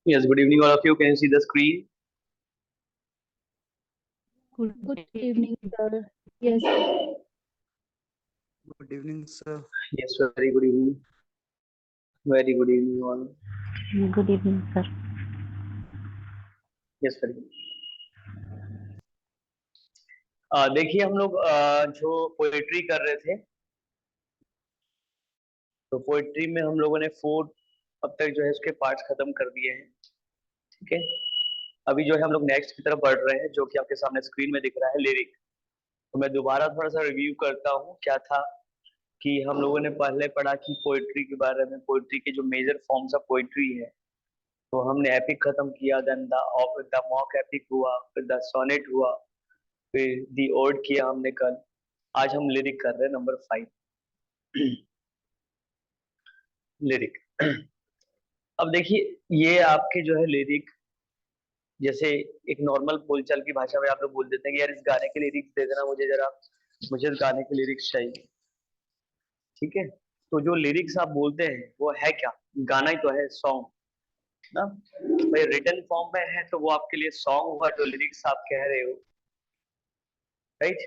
Yes, good evening, all of you. Can you see the screen? Good evening, sir. Yes, Good evening, sir. Yes, very good evening. Very good evening, all. good evening, sir. Yes, very good. देखिए हम लोग जो poetry कर रहे थे, तो poetry में हम लोगों ने 4 अब तक जो है उसके पार्ट्स खत्म कर दिए हैं। ठीक है, अभी जो है हम लोग नेक्स्ट की तरफ बढ़ रहे हैं, जो कि आपके सामने स्क्रीन में दिख रहा है, लिरिक। तो मैं दोबारा थोड़ा सा रिव्यू करता हूँ क्या था कि हम लोगों ने पहले पढ़ा कि पोएट्री के बारे में, पोएट्री के जो मेजर फॉर्म्स ऑफ पोएट्री है। तो हमने एपिक खत्म किया, देन द मॉक एपिक हुआ, फिर द सोनेट हुआ, फिर दी ओड किया हमने कल। आज हम लिरिक कर रहे हैं, नंबर 5 लिरिक। अब देखिए, ये आपके जो है लिरिक, जैसे एक नॉर्मल बोलचाल की भाषा में आप लोग बोल देते हैं कि यार इस गाने के लिरिक्स दे देना मुझे जरा, मुझे इस गाने के लिरिक्स चाहिए। ठीक है, तो जो लिरिक्स आप बोलते हैं वो है क्या? गाना ही तो है, सॉन्ग ना। भाई रिटन फॉर्म में है तो वो आपके लिए सॉन्ग हुआ, जो लिरिक्स आप कह रहे हो, राइट।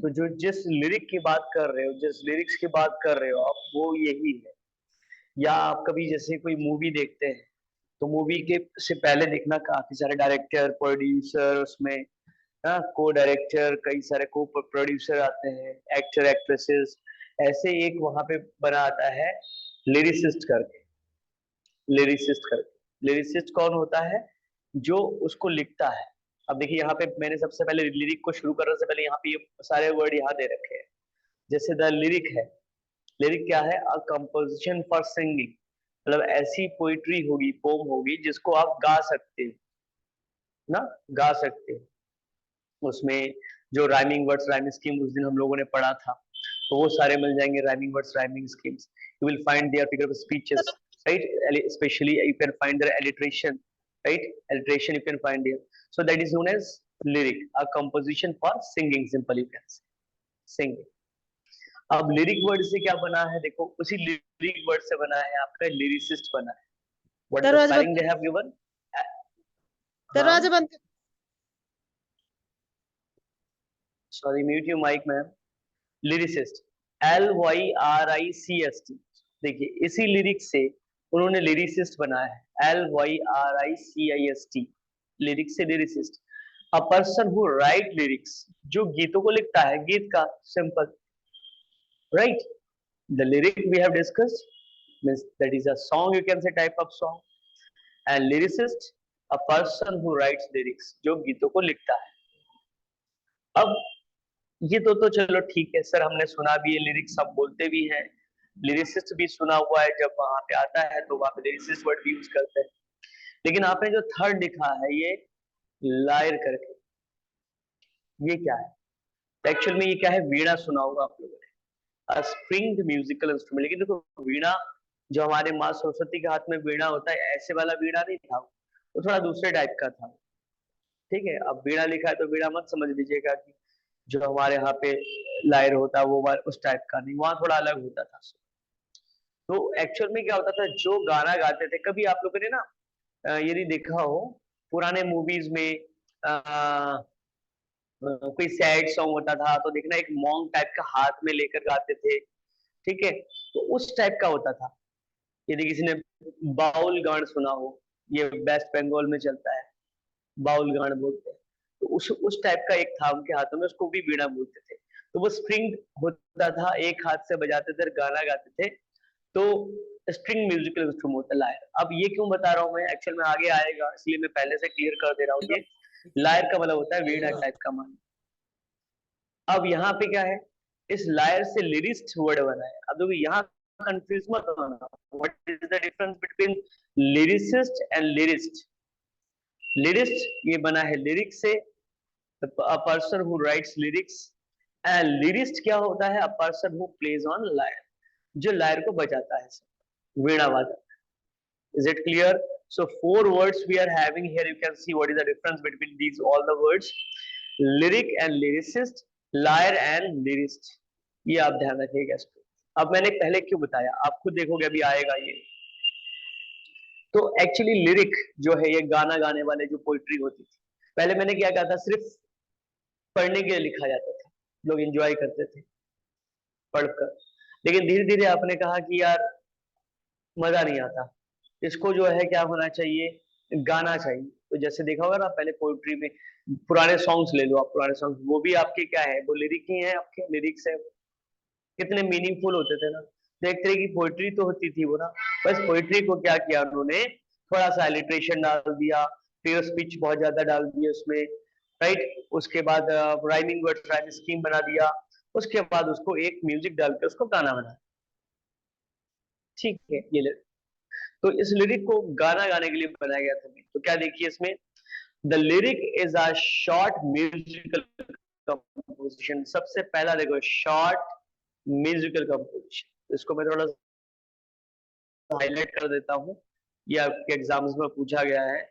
तो जो जिस लिरिक की बात कर रहे हो, जिस लिरिक्स की बात कर रहे हो आप, वो यही है। या आप कभी जैसे कोई मूवी देखते हैं, तो मूवी के से पहले देखना, काफी सारे डायरेक्टर, प्रोड्यूसर उसमें, को डायरेक्टर, कई सारे को प्रोड्यूसर आते हैं, एक्टर एक्ट्रेसेस, ऐसे एक वहां पे बना आता है लिरिसिस्ट करके। लिरिसिस्ट करके, लिरिसिस्ट कौन होता है? जो उसको लिखता है। अब देखिए यहाँ पे मैंने सबसे पहले लिरिक को शुरू करने से पहले यहाँ पे ये सारे वर्ड यहाँ दे रखे हैं। जैसे द लिरिक है, लिरिक क्या है? अ कंपोजिशन फॉर सिंगिंग, मतलब ऐसी पोइट्री होगी, पोम होगी जिसको आप गा सकते हो ना, गा सकते हो। उसमें जो राइमिंग वर्ड्स, राइमिंग स्कीम उस दिन हम लोगों ने पढ़ा था, तो वो सारे मिल जाएंगे, rhyming words, rhyming schemes. You will find there figure of speeches, right, specially you can find there alliteration, right, alliteration you can find here. So that is known as lyric, a composition for singing, simple you can say, singing. अब lyric word से क्या बना है? देखो, उसी lyric word से बना है आपका लिरिसिस्ट बना है। व्हाट द दरवाजा स्पेलिंग बंद दे हैव गिवन? हाँ, दरवाजा बंद sorry, mute your mic ma'am. Lyricist, LYRICST। देखिए, इसी लिरिक्स से उन्होंने लिरिसिस्ट बनाया है, LYRICIST, लिरिक्स से lyricist. A person who write lyrics, जो गीतों को लिखता है, गीत का, simple, right. The lyric we have discussed means that is a song, you can say type of song. And lyricist, a person who writes lyrics, जो गीतों को लिखता है। अब ये तो चलो ठीक है सर, हमने सुना भी है, लिरिक्स हम बोलते भी हैं, लिरिसिस्ट भी सुना हुआ है, जब वहां पे आता है तो वहां पे लिरिसिस्ट वर्ड भी यूज करते हैं। लेकिन आपने जो थर्ड लिखा है ये लायर करके, ये क्या है? एक्चुअल में ये क्या है? वीणा सुना होगा आप लोगों ने, स्ट्रिंग्ड म्यूजिकल इंस्ट्रूमेंट। लेकिन देखो, वीणा जो हमारे माँ सरस्वती के हाथ में वीणा होता है, ऐसे वाला वीणा नहीं था, वो थोड़ा दूसरे टाइप का था। ठीक है, अब वीणा लिखा है तो वीणा मत समझ लीजिएगा कि जो हमारे यहाँ पे लायर होता है वो उस टाइप का नहीं, वहां थोड़ा अलग होता था। तो एक्चुअल में क्या होता था, जो गाना गाते थे, कभी आप लोगों ने ना यदि देखा हो पुराने मूवीज में, कोई सैड सॉन्ग होता था तो देखना एक मॉन्ग टाइप का हाथ में लेकर गाते थे। ठीक है, तो उस टाइप का होता था। यदि किसी ने बाउल गान सुना हो, ये वेस्ट बंगाल में चलता है, बाउल गान बोलते हैं, तो उस टाइप का एक था उनके हाथों में, उसको भी वीणा बोलते थे। तो वो स्ट्रिंग होता था, एक हाथ से बजाते थे, गाना गाते थे, तो स्ट्रिंग म्यूजिकल इंस्ट्रूमेंट होता है लायर। अब ये क्यों बता रहा हूँ मैं, एक्चुअल में आगे आएगा, इसलिए मैं पहले से क्लियर कर दे रहा हूँ। ये लायर का मतलब होता है वीणा टाइप का मान। अब यहाँ पे क्या है, इस लायर से लिरिस्ट वर्ड बना है। अब देखो यहाँ कंफ्यूज मत होना, what is the difference between lyricist and lyrist? Lyrist ये बना है लिरिक्स से, a person who writes lyrics, and lyrist क्या होता है? a person who plays on lyre, जो लायर को बजाता है, वीणा वादक। is it clear? So 4 words we are having here, you can see what is the difference between these all the words: lyric and lyricist, lyre and lyrist। ये आप ध्यान रखिएगा इसको। अब मैंने पहले क्यों बताया, आप खुद देखोगे, अभी आएगा ये। तो एक्चुअली लिरिक जो है ये गाना गाने वाले जो पोइट्री होती थी, पहले मैंने क्या कहा था, सिर्फ पढ़ने के लिए लिखा जाता था, लोग एंजॉय करते थे पढ़कर। लेकिन धीरे धीरे आपने कहा कि यार मजा नहीं आता, इसको जो है क्या होना चाहिए, गाना चाहिए। तो जैसे देखा होगा ना पहले पोइट्री में, पुराने सॉन्ग्स ले लो आप, पुराने सॉन्ग्स वो भी आपके क्या है, वो लिरिक ही है, आपके लिरिक्स है, कितने मीनिंगफुल होते थे ना। तो एक तरह की पोइट्री तो होती थी वो ना, बस पोइट्री को क्या किया उन्होंने, थोड़ा सा एलिट्रेशन डाल दिया, फिर स्पीच बहुत ज्यादा डाल दिया उसमें, राइट। उसके बाद राइमिंग वर्ड राइम स्कीम बना दिया, उसके बाद उसको एक म्यूजिक डाल के उसको गाना बना, ठीक है ये ले। तो इस लिरिक को गाना गाने के लिए बनाया गया था। तो क्या देखिए इसमें, the lyric is a short musical composition. सबसे पहला देखो, शॉर्ट म्यूजिकल कंपोजिशन, इसको मैं थोड़ा हाईलाइट कर देता हूँ, ये आपके एग्जाम्स में पूछा गया है।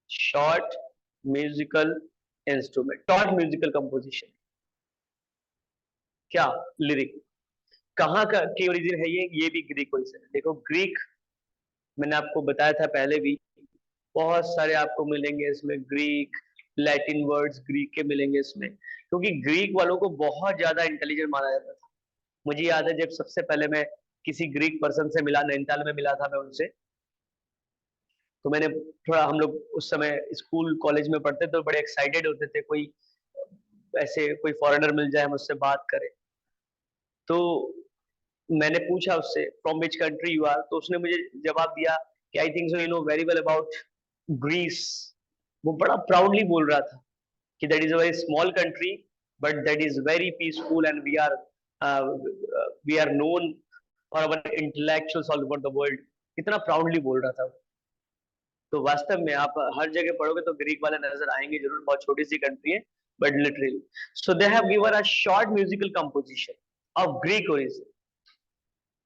Short musical instrument, short musical composition, क्या लिरिक, कहाँ का की ओरिजिन है ये भी ग्रीक ओरिजिन है। देखो ग्रीक, मैंने आपको बताया था पहले भी, बहुत सारे आपको मिलेंगे इसमें, ग्रीक लैटिन वर्ड्स ग्रीक के मिलेंगे इसमें, क्योंकि ग्रीक वालों को बहुत ज्यादा इंटेलिजेंट माना जाता था। मुझे याद है जब सबसे पहले मैं किसी ग्रीक पर्सन से मिला, नैनीताल में मिला था मैं उनसे, तो मैंने थोड़ा, हम लोग उस समय स्कूल कॉलेज में पढ़ते तो बड़े एक्साइटेड होते थे, कोई ऐसे कोई फॉरेनर मिल जाए मुझसे बात करे। तो मैंने पूछा उससे from which country you are, तो उसने मुझे जवाब दिया कि I think so you know very well about Greece. वो बड़ा प्राउडली बोल रहा था कि that is a very small country but that is very peaceful and we are known for our intellectuals all over the world. कितना proudly बोल रहा था वो। तो वास्तव में आप हर जगह पढ़ोगे तो ग्रीक वाले नजर आएंगे जरूर, बहुत छोटी सी कंट्री है but literally. So they have given a short musical composition of Greek origin,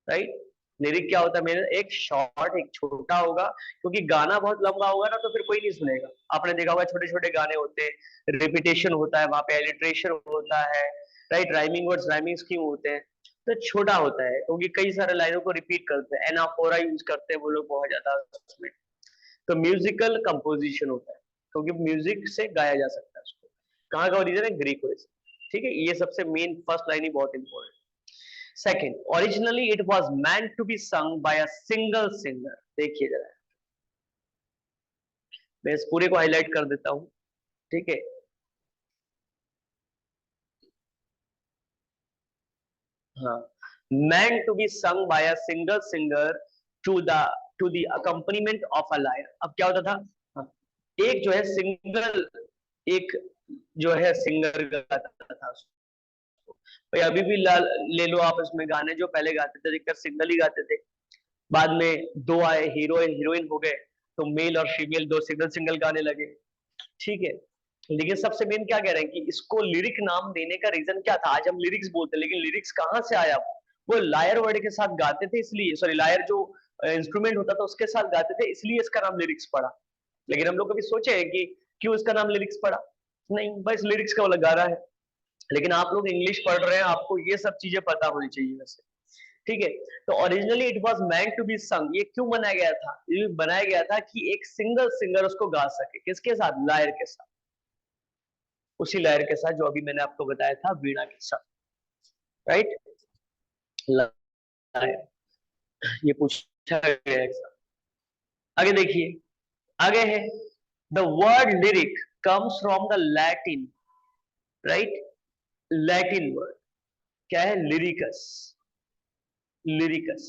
right. Lyric क्या होता है मेरे, एक शॉर्ट, एक छोटा होगा, क्योंकि गाना बहुत लंबा होगा ना तो फिर कोई नहीं सुनेगा। आपने देखा होगा छोटे छोटे गाने होते हैं, रिपीटेशन होता है वहां पे, एलिट्रेशन होता है, right, rhyming words rhyming scheme होते हैं। तो छोटा होता है क्योंकि कई सारे लाइनों को रिपीट करते हैं, एनाफोरा यूज करते हैं वो लोग बहुत ज्यादा उसमें। तो म्यूजिकल कंपोजिशन होता है क्योंकि म्यूजिक से गाया जा सकता है उसको। कहाँ का ओरिजिन है, ग्रीक ओरिजिन, ठीक है। ये सबसे मेन फर्स्ट लाइन ही बहुत important. Second, originally it was meant to be sung by a single singer। देखिए जरा, मैं इस पूरे को हाईलाइट कर देता हूँ, ठीक है। हाँ, meant to be sung by a single singer to the to the accompaniment of a lyre। अब क्या होता था, हाँ, एक जो है सिंगल, एक जो है सिंगर गाता था उसको। भाई अभी भी ले लो आप, इसमें गाने जो पहले गाते थे अधिकतर सिंगल ही गाते थे, बाद में दो आए, हीरो हीरोइन हो गए, तो मेल और फीमेल दो सिंगल सिंगल गाने लगे, ठीक है। लेकिन सबसे मेन क्या कह रहे हैं कि इसको लिरिक नाम देने का रीजन क्या था। आज हम लिरिक्स बोलते हैं लेकिन लिरिक्स कहाँ से आया, वो लायर वर्ड के साथ गाते थे इसलिए, सॉरी लायर जो इंस्ट्रूमेंट होता था उसके साथ गाते थे इसलिए इसका नाम लिरिक्स पड़ा। लेकिन हम लोग कभी सोचे हैं कि क्यों इसका नाम लिरिक्स पड़ा, नहीं, बस लिरिक्स का वाला गा रहा है। लेकिन आप लोग इंग्लिश पढ़ रहे हैं, आपको ये सब चीजें पता होनी चाहिए वैसे, ठीक है। तो originally it was meant to be sung, ये क्यों बनाया गया था, ये बनाया गया था कि एक सिंगल सिंगर उसको गा सके, किसके साथ, लायर के साथ, उसी लायर के साथ जो अभी मैंने आपको बताया था, वीणा के साथ, राइट। लायर, ये पूछा गया है। आगे देखिए, आगे है, the word lyric comes from the Latin, right. Latin word क्या है, लिरिकस, लिरिकस।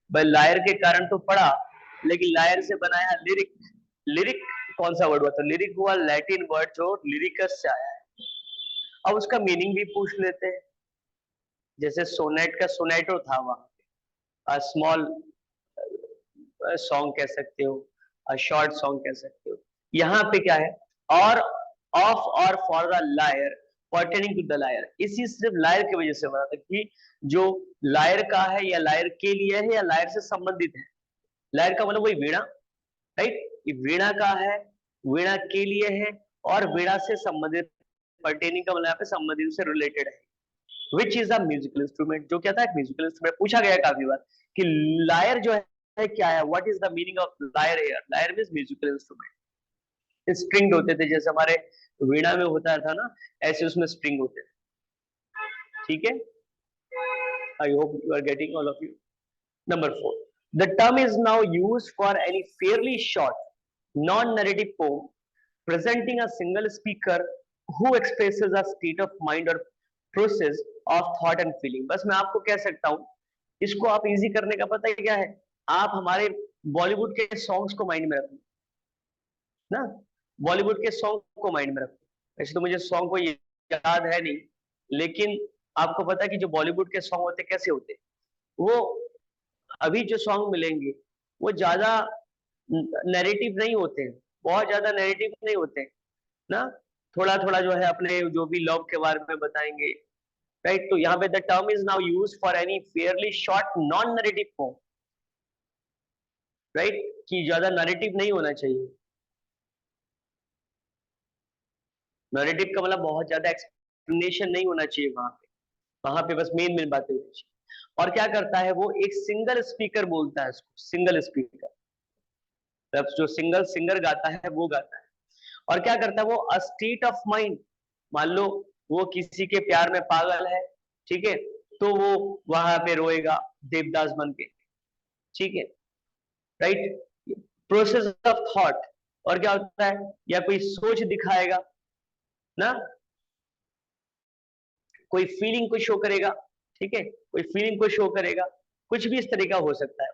भाई लायर के कारण तो पढ़ा, लेकिन लायर से बनाया लिरिक। लिरिक कौन सा वर्ड हुआ, तो लिरिक हुआ लैटिन वर्ड जो लिरिकस से आया है। अब उसका मीनिंग भी पूछ लेते हैं। जैसे सोनेट का सोनेटो था, वहां स्मॉल सॉन्ग कह सकते हो, शॉर्ट सॉन्ग कह सकते हो। यहाँ पे क्या है, और ऑफ और for the lyre pertaining to the lyre, इसी सिर्फ लायर की वजह से बना था कि जो लायर का है या लायर के लिए है या लायर से संबंधित है। लायर का मतलब वही वीणा, राइट, ये वीणा का है, वीणा के लिए है, और वीणा से संबंधित, पर्टेनिंग का मतलब यहाँ पे संबंधित से रिलेटेड है। Which is a musical instrument, जो क्या था, एक म्यूजिकल इंस्ट्रूमेंट। पूछा गया काफी बार कि लायर जो है है क्या है, what is the meaning of lyre here. Lyre means musical instrument. String होते थे, जैसे हमारे वीणा में होता था ना, ऐसे उसमें स्ट्रिंग होते थे। ठीक है, I hope you are getting all of you. Number 4. The term is now used for any fairly short, non-narrative poem presenting a single speaker who expresses a state of mind or process of thought and feeling. बस मैं आपको कह सकता हूँ, इसको आप easy करने का पता है क्या है, आप हमारे बॉलीवुड के सॉन्ग्स को माइंड में रखो ना, बॉलीवुड के सॉन्ग को माइंड में रखो। वैसे तो मुझे सॉन्ग को याद है नहीं, लेकिन आपको पता है कि जो बॉलीवुड के सॉन्ग होते कैसे होते, वो अभी जो सॉन्ग मिलेंगे वो ज्यादा नैरेटिव नहीं होते हैं, बहुत ज्यादा नैरेटिव नहीं होते हैं ना, थोड़ा थोड़ा जो है अपने जो भी लव के बारे में बताएंगे, राइट। तो यहाँ पे the term is now use for any Fairlie short non narrative form, right, कि ज्यादा नैरेटिव नहीं होना चाहिए। नैरेटिव का मतलब बहुत ज्यादा एक्सप्लेनेशन नहीं होना चाहिए वहां पे बस मेन मेन बातें होनी चाहिए। और क्या करता है वो, एक सिंगल स्पीकर बोलता है इसको, सिंगल स्पीकर, जो सिंगल सिंगर गाता है वो गाता है। और क्या करता है वो, अ स्टेट ऑफ माइंड, मान लो वो किसी के प्यार में पागल है, ठीक है, तो वो वहां पे रोएगा देवदास बन के, ठीक है, राइट। प्रोसेस ऑफ थॉट, और क्या होता है, या कोई सोच दिखाएगा ना, कोई फीलिंग को शो करेगा, ठीक है, कोई फीलिंग को शो करेगा, कुछ भी इस तरह का हो सकता है।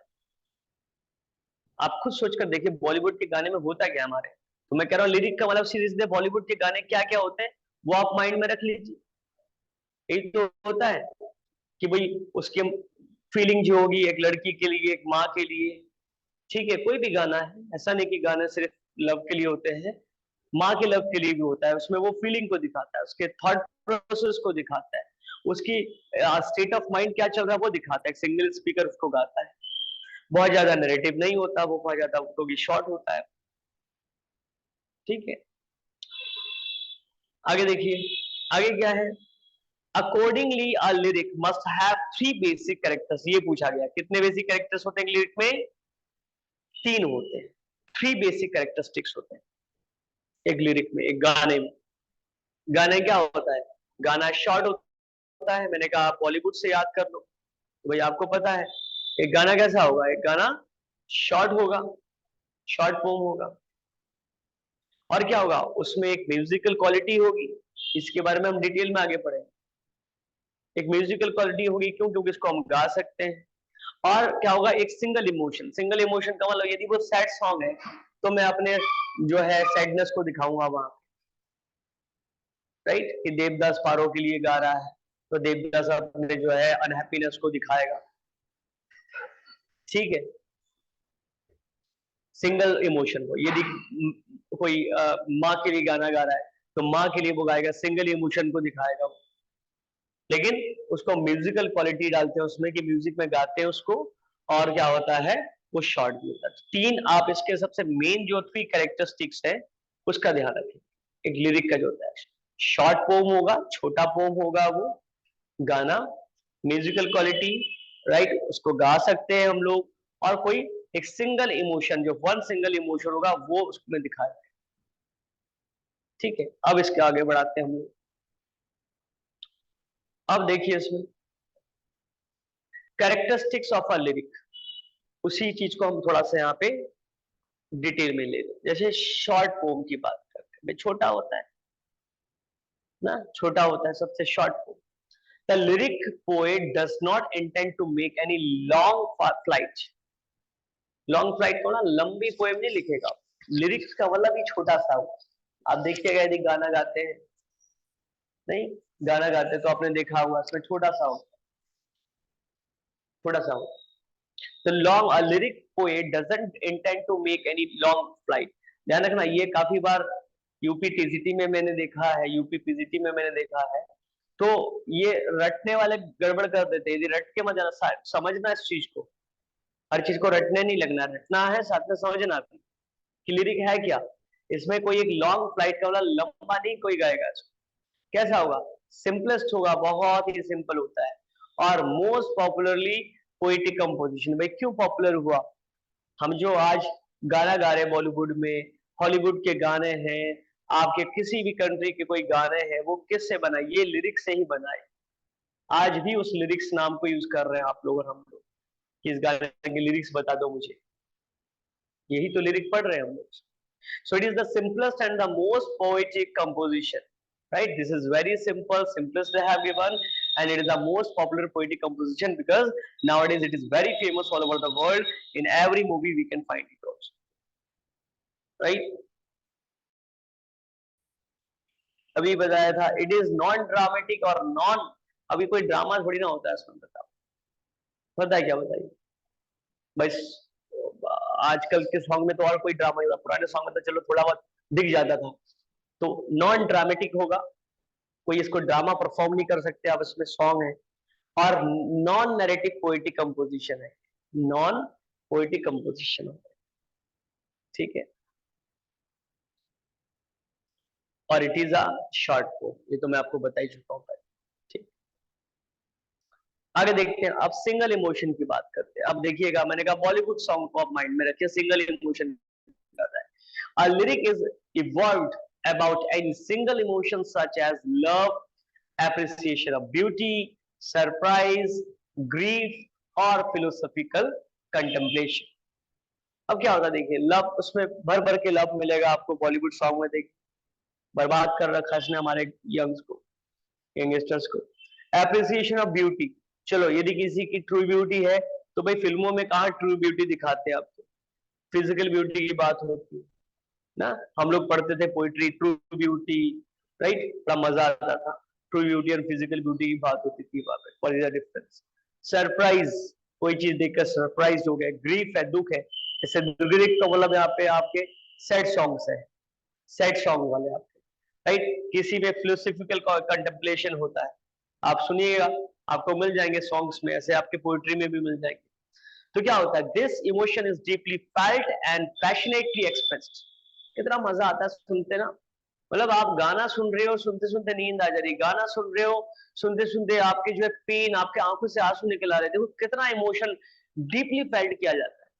आप खुद सोचकर देखिए बॉलीवुड के गाने में होता क्या हमारे, तो मैं कह रहा हूँ लिरिक का मतलब सीरीज बॉलीवुड के गाने क्या क्या होते हैं वो आप माइंड में रख लीजिए। यही तो होता है कि भाई उसकी फीलिंग जो होगी एक लड़की के लिए, एक माँ के लिए, ठीक है, कोई भी गाना है, ऐसा नहीं कि गाना सिर्फ लव के लिए होते हैं, माँ के लव के लिए भी होता है, उसमें वो फीलिंग को दिखाता है, उसके थॉट प्रोसेस को दिखाता है, उसकी स्टेट ऑफ माइंड क्या चल रहा है वो दिखाता है, सिंगल स्पीकर उसको गाता है, बहुत ज्यादा नैरेटिव नहीं होता, वो बहुत ज्यादा क्योंकि शॉर्ट होता है। ठीक है, आगे देखिए, आगे क्या है, accordingly a lyric must have 3 basic characters, ये पूछा गया कितने बेसिक कैरेक्टर्स होते हैं लिरिक में, 3 होते हैं, 3 बेसिक कैरेक्टरिस्टिक्स होते हैं एक लिरिक में, एक गाने में। गाने क्या होता है, गाना शॉर्ट होता है, मैंने कहा आप बॉलीवुड से याद कर लो, तो भाई आपको पता है एक गाना कैसा होगा, एक गाना शॉर्ट होगा, शॉर्ट फॉर्म होगा, और क्या होगा उसमें एक म्यूजिकल क्वालिटी होगी, इसके बारे में हम डिटेल में आगे पढ़ेंगे। एक म्यूजिकल क्वालिटी होगी, क्यों, क्योंकि इसको हम गा सकते हैं। और क्या होगा, एक सिंगल इमोशन, सिंगल इमोशन का मतलब यदि वो सैड सॉन्ग है तो मैं अपने जो है सैडनेस को दिखाऊंगा वहां, राइट, कि देवदास पारो के लिए गा रहा है तो देवदास अपने जो है अनहैप्पीनेस को दिखाएगा, ठीक है, सिंगल इमोशन को। यदि कोई माँ के लिए गाना गा रहा है तो माँ के लिए वो गाएगा, सिंगल इमोशन को दिखाएगा वो। लेकिन उसको म्यूजिकल क्वालिटी डालते हैं उसमें कि म्यूजिक में गाते हैं उसको, और क्या होता है वो शॉर्ट भी होता है। 3 आप इसके सबसे मेन जो 3 कैरेक्टरिस्टिक्स है उसका ध्यान रखें एक लिरिक का जो होता है, शॉर्ट पोम होगा, छोटा पोम होगा वो गाना, म्यूजिकल क्वालिटी, राइट, उसको गा सकते हैं हम लोग, और कोई एक सिंगल इमोशन, जो वन सिंगल इमोशन होगा वो उसमें दिखाया, ठीक है। अब इसके आगे बढ़ाते हैं हम लोग, अब देखिए इसमें कैरेक्टरिस्टिक्स ऑफ अ लिरिक, उसी चीज को हम थोड़ा सा यहाँ पे डिटेल में ले लें। जैसे शॉर्ट पोम की बात करते हैं, छोटा होता है ना, छोटा होता है सबसे short poem. The lyric poet does not intend to make any long flight, long flight को ना लंबी पोएम नहीं लिखेगा, लिरिक्स का मतलब ही छोटा सा हो। आप देखिएगा यदि गाना गाते हैं, नहीं गाना गाते तो आपने देखा होगा इसमें छोटा सा हो, छोटा सा हो। तो long, a lyric poet doesn't intend to make any long flight. ध्यान रखना, ये काफी बार यूपी टीजीटी में मैंने देखा है, यूपी पीजीटी में मैंने देखा है, तो ये रटने वाले गड़बड़ कर देते हैं। यदि रट के मत जाना, समझना इस चीज को, हर चीज को रटने नहीं लगना, रटना है साथ में समझना भी कि लिरिक है क्या। इसमें कोई एक लॉन्ग फ्लाइट का वाला लंबा नहीं कोई गाएगा इसको, कैसा होगा, सिंपलेस्ट होगा, बहुत ही सिंपल होता है। और मोस्ट पॉपुलरली पोएटिक कंपोजिशन, भाई क्यों पॉपुलर हुआ, हम जो आज गाना गा रहे हैं बॉलीवुड में, हॉलीवुड के गाने हैं, आपके किसी भी कंट्री के कोई गाने हैं, वो किससे बना? ये लिरिक्स से ही बनाए। आज भी उस लिरिक्स नाम को यूज कर रहे हैं आप लोग और हम लोग कि इस गाने के लिरिक्स बता दो मुझे। यही तो लिरिक पढ़ रहे हैं हम लोग। So it is the simplest and the most poetic composition, right? This is very simple, simplest they have given, and it is the most popular poetic composition because nowadays it is very famous all over the world. In every movie we can find it also, right? अभी बताया था it is non dramatic और non, अभी कोई drama थोड़ी ना होता है इसमें, बताओ पता है क्या? बताइए बस। आजकल के सॉन्ग में तो और कोई ड्रामा नहीं होता, पुराने सॉन्ग में तो चलो थोड़ा बहुत दिख जाता था। तो नॉन ड्रामेटिक होगा, कोई इसको ड्रामा परफॉर्म नहीं कर सकते आप, इसमें सॉन्ग है। और नॉन नैरेटिव पोएटिक कंपोजिशन है, नॉन पोएटिक कंपोजिशन है, ठीक है। और it is a short poem, ये तो मैं आपको बता ही चुका हूँ, ठीक। आगे देखते हैं, अब सिंगल इमोशन की बात करते हैं। अब देखिएगा, मैंने कहा बॉलीवुड सॉन्ग को आप माइंड में रखिए, सिंगल इमोशन है। A lyric is evolved about any single emotion such as love, appreciation of beauty, surprise, grief or philosophical contemplation। अब क्या होता है देखिए, लव, उसमें भर भर के लव मिलेगा आपको बॉलीवुड सॉन्ग में। देखिए बर्बाद कर रखा है इसने हमारे यंग्स को, यंगस्टर्स को। एप्रिसिएशन ऑफ ब्यूटी, चलो यदि किसी की ट्रू ब्यूटी है तो भाई फिल्मों में कहाँ ट्रू ब्यूटी दिखाते हैं आपको, फिजिकल ब्यूटी की बात होती है ना। हम लोग पढ़ते थे पोइट्री, ट्रू ब्यूटी, राइट, बड़ा मजा आता था। ट्रू ब्यूटी और फिजिकल ब्यूटी की बात होती थी वहां पे, what is the difference. Surprise, कोई चीज देखकर सरप्राइज हो गए। ग्रीफ है, दुख है, जैसे लिरिक तो मतलब यहाँ पे आपके सैड सॉन्ग्स है, सैड सॉन्ग वाले आपके, राइट। किसी में फिलोसफिकल कंटेम्पलेशन होता है, आप सुनिएगा आपको मिल जाएंगे सॉन्ग्स में, ऐसे आपके पोइट्री में भी मिल जाएंगे। तो क्या होता है, this emotion is deeply felt and passionately expressed. कितना मजा आता है सुनते ना, मतलब आप गाना सुन रहे हो, सुनते सुनते नींद आ जा रही, गाना सुन रहे हो, सुनते सुनते आपके जो है पेन, आपके आंखों से आंसू निकल आ रहे, देखो कितना इमोशन डीपली फेल्ट किया जाता है,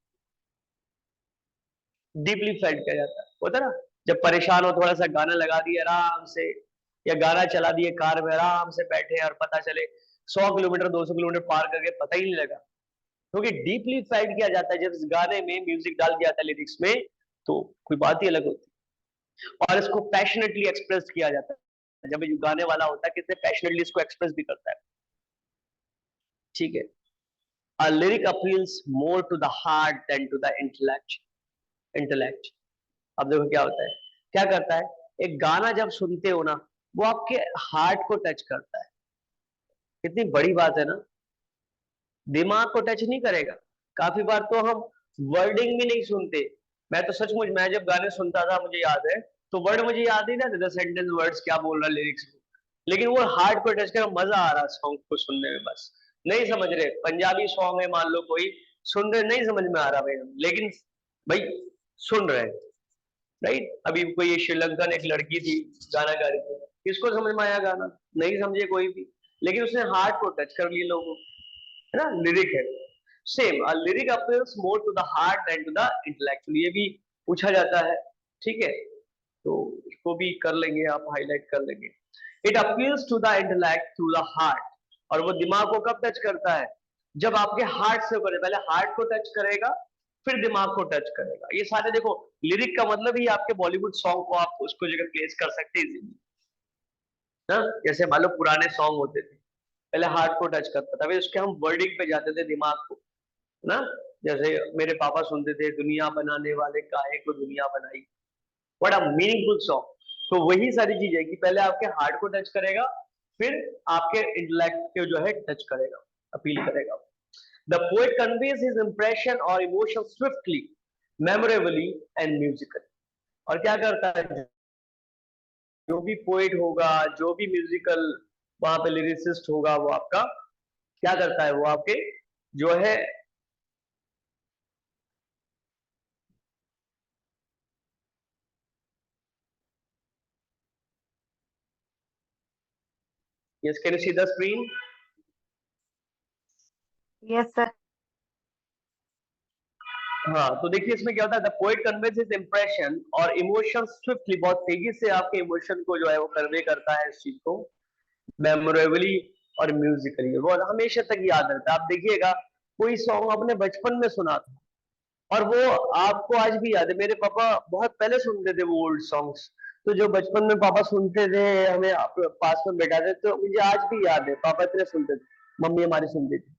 डीपली फेल्ट किया जाता है, होता है ना। जब परेशान हो, थोड़ा सा गाना लगा दिए आराम से, या गाना चला दिए कार में, आराम से बैठे और पता चले 100 किलोमीटर 200 किलोमीटर पार करके पता ही नहीं लगा, क्योंकि डीपली फेल्ट किया जाता है। जब इस गाने में म्यूजिक डाल दिया जाता है लिरिक्स में, तो कोई बात ही अलग होती है। और इसको पैशनेटली एक्सप्रेस किया जाता है, जब ये गाने वाला होता है कितने पैशनेटली इसको एक्सप्रेस भी करता है, ठीक है। A lyric appeals more to the heart than to the intellect। अब देखो क्या होता है, क्या करता है, एक गाना जब सुनते हो ना, वो आपके हार्ट को टच करता है। कितनी बड़ी बात है ना, दिमाग को टच नहीं करेगा। काफी बार तो हम वर्डिंग भी नहीं सुनते। मैं तो सचमुच, मैं जब गाने सुनता था मुझे याद है, तो वर्ड मुझे याद ही ना थे, सेंटेंस वर्ड्स क्या बोल रहा है लिरिक्स में, लेकिन वो हार्ट को टच कर मजा आ रहा सॉन्ग को सुनने में। बस नहीं समझ रहे, पंजाबी सॉन्ग है मान लो कोई, सुन रहे नहीं समझ में आ रहा भाई, लेकिन भाई सुन रहे हैं, राइट। अभी कोई श्रीलंकन एक लड़की थी, गाना गा रही थी, किसको समझ में आया गाना? नहीं समझे कोई भी, लेकिन उसने हार्ट को टच कर लिए लोगों, है ना, लिरिक है। Same, a lyric appeals more to the heart and to the intellectual, ये भी पूछा जाता है, ठीक है। तो इसको भी कर लेंगे, आप हाईलाइट कर लेंगे। It appeals to the intellect through the heart, और वो दिमाग को कब टच करता है? जब आपके हार्ट से करे, पहले हार्ट को टच करेगा, फिर दिमाग को टच करेगा। ये सारे देखो, लिरिक का मतलब ही आपके बॉलीवुड सॉन्ग को आप उसको जगह प्लेस कर सकते हैं इजीली ना। जैसे मान लो पुराने सॉन्ग होते थे, पहले हार्ट को टच करता था, फिर उसके हम वर्डिंग पे जाते थे, दिमाग को ना। जैसे मेरे पापा सुनते थे, दुनिया बनाने वाले काहे को दुनिया बनाई, व्हाट अ मीनिंगफुल सॉन्ग। तो वही सारी चीज है कि पहले आपके हार्ट को टच करेगा, फिर आपके इंटेलेक्ट को जो है टच करेगा, अपील करेगा। The poet conveys his impression और इमोशन स्विफ्टली, मेमोरेबली एंड म्यूजिकली। और क्या करता है, जो भी पोएट होगा, जो भी म्यूजिकल वहां पे लिरिसिस्ट होगा, वो आपका क्या करता है, वो आपके जो है yes, can you see the screen? Yes, sir. हाँ, तो देखिए इसमें क्या होता है, the poet conveys his impression और इमोशन स्विफ्टली, बहुत तेजी से आपके इमोशन को जो है वो कन्वे करता है इस चीज को, मेमोरेबली और म्यूजिकली, वो हमेशा तक याद रहता है। आप देखिएगा कोई सॉन्ग आपने बचपन में सुना था और वो आपको आज भी याद है। मेरे पापा बहुत पहले सुनते थे वो ओल्ड सॉन्ग्स, तो जो बचपन में पापा सुनते थे हमें पास में बैठाते, तो मुझे आज भी याद है पापा इतने सुनते थे, मम्मी हमारी सुनती थी,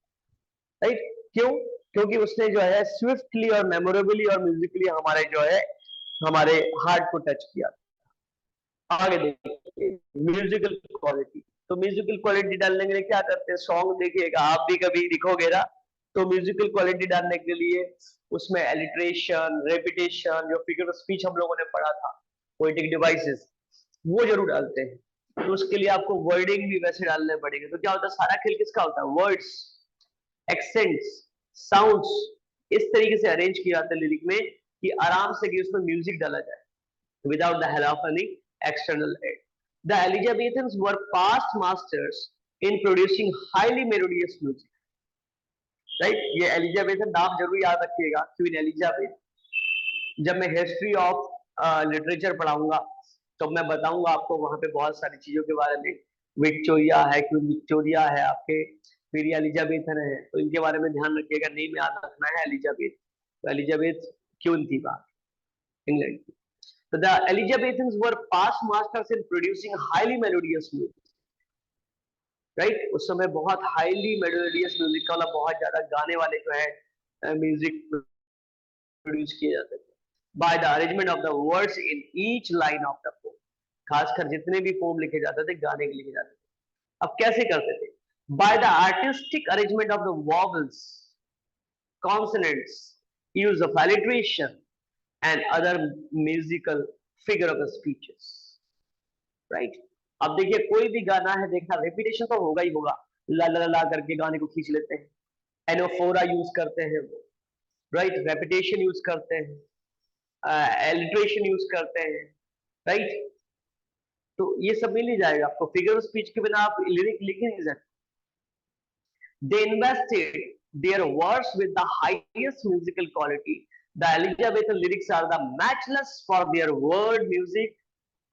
राइट? क्यों? क्योंकि उसने जो है स्विफ्टली और मेमोरेबली और म्यूजिकली हमारे जो है हमारे हार्ट को टच किया। आगे देखिए म्यूजिकल क्वालिटी, तो म्यूजिकल क्वालिटी डालने के लिए क्या करते हैं, सॉन्ग देखिएगा आप भी कभी लिखोगे ना, तो म्यूजिकल क्वालिटी डालने के लिए उसमें एलिट्रेशन, रेपिटेशन, जो फिगर ऑफ स्पीच हम लोगों ने पढ़ा था, पोएटिक डिवाइसेस, वो जरूर डालते हैं। तो उसके लिए आपको वर्डिंग भी वैसे डालने पड़ेंगे। तो क्या होता है, सारा खेल किसका होता है, वर्ड्स, एक्सेंट्स, साउंड्स, इस तरीके से अरेंज किया जाता है लिरिक में कि आराम से कि उसमें म्यूजिक डाला जाए without the help of any external aid. The Elizabethans were past masters in producing highly melodious music. Right? ये एलिजाबेथन नाम जरूर याद रखिएगा, क्वीन एलिजाबेथ। जब मैं हिस्ट्री ऑफ लिटरेचर पढ़ाऊंगा तो मैं बताऊंगा आपको वहां पे बहुत सारी चीजों के बारे में। विक्टोरिया है, क्वीन विक्टोरिया है आपके, फिर ये एलिजाबेथन है, तो इनके बारे में ध्यान रखिएगा, नेम याद रखना है एलिजाबेथ। तो एलिजाबेथ क्वीन थी बात इंग्लैंड की। So the Elizabethans were past masters in producing highly melodious music, right? उस समय बहुत highly melodious music वाला, बहुत ज्यादा गाने वाले जो है म्यूजिक प्रोड्यूस किए जाते थे। By the arrangement of the words in each line of the poem, खासकर जितने भी पोम लिखे जाते थे गाने के लिखे जाते थे। अब कैसे करते थे? By the artistic arrangement of the vowels, consonants, use of alliteration and other musical figure of the speeches, right? अब देखिए कोई भी गाना है, देखना रेपिटेशन तो होगा ही होगा, ला ला ला करके गाने को खींच लेते हैं, एनोफोरा यूज करते हैं वो, राइट? रेपिटेशन यूज करते हैं, एलिट्रेशन यूज करते हैं, राइट? तो ये सब मिल ही जाएगा आपको, फिगर ऑफ स्पीच के बिना आप लिरिक लिख ही नहीं सकते। They invested their words with the highest musical quality. The Elizabethan lyrics are the matchless for their word music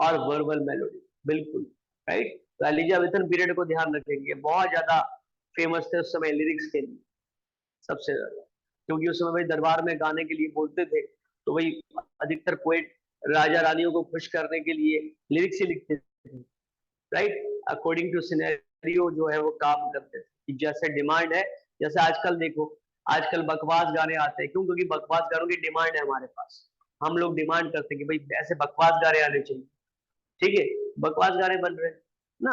और वर्बल मेलोडी, बिल्कुल, राइट? तो एलिजाबेथन पीरियड को ध्यान रखेंगे, बहुत ज्यादा फेमस थे उस समय लिरिक्स के लिए, सबसे ज्यादा, क्योंकि उस समय भाई दरबार में गाने के लिए बोलते थे, तो वही अधिकतर पोएट राजा रानियों को खुश करने के लिए लिरिक्स ही लिखते थे, राइट? अकॉर्डिंग टू सिनेरियो जो है वो काम करते थे कि जैसे डिमांड है। जैसे आजकल देखो, आजकल बकवास गाने आते हैं, क्यों? क्योंकि बकवास गानों की डिमांड है हमारे पास, हम लोग डिमांड करते हैं कि भाई ऐसे बकवास गाने आने चाहिए, ठीक है? बकवास गाने बन रहे हैं ना।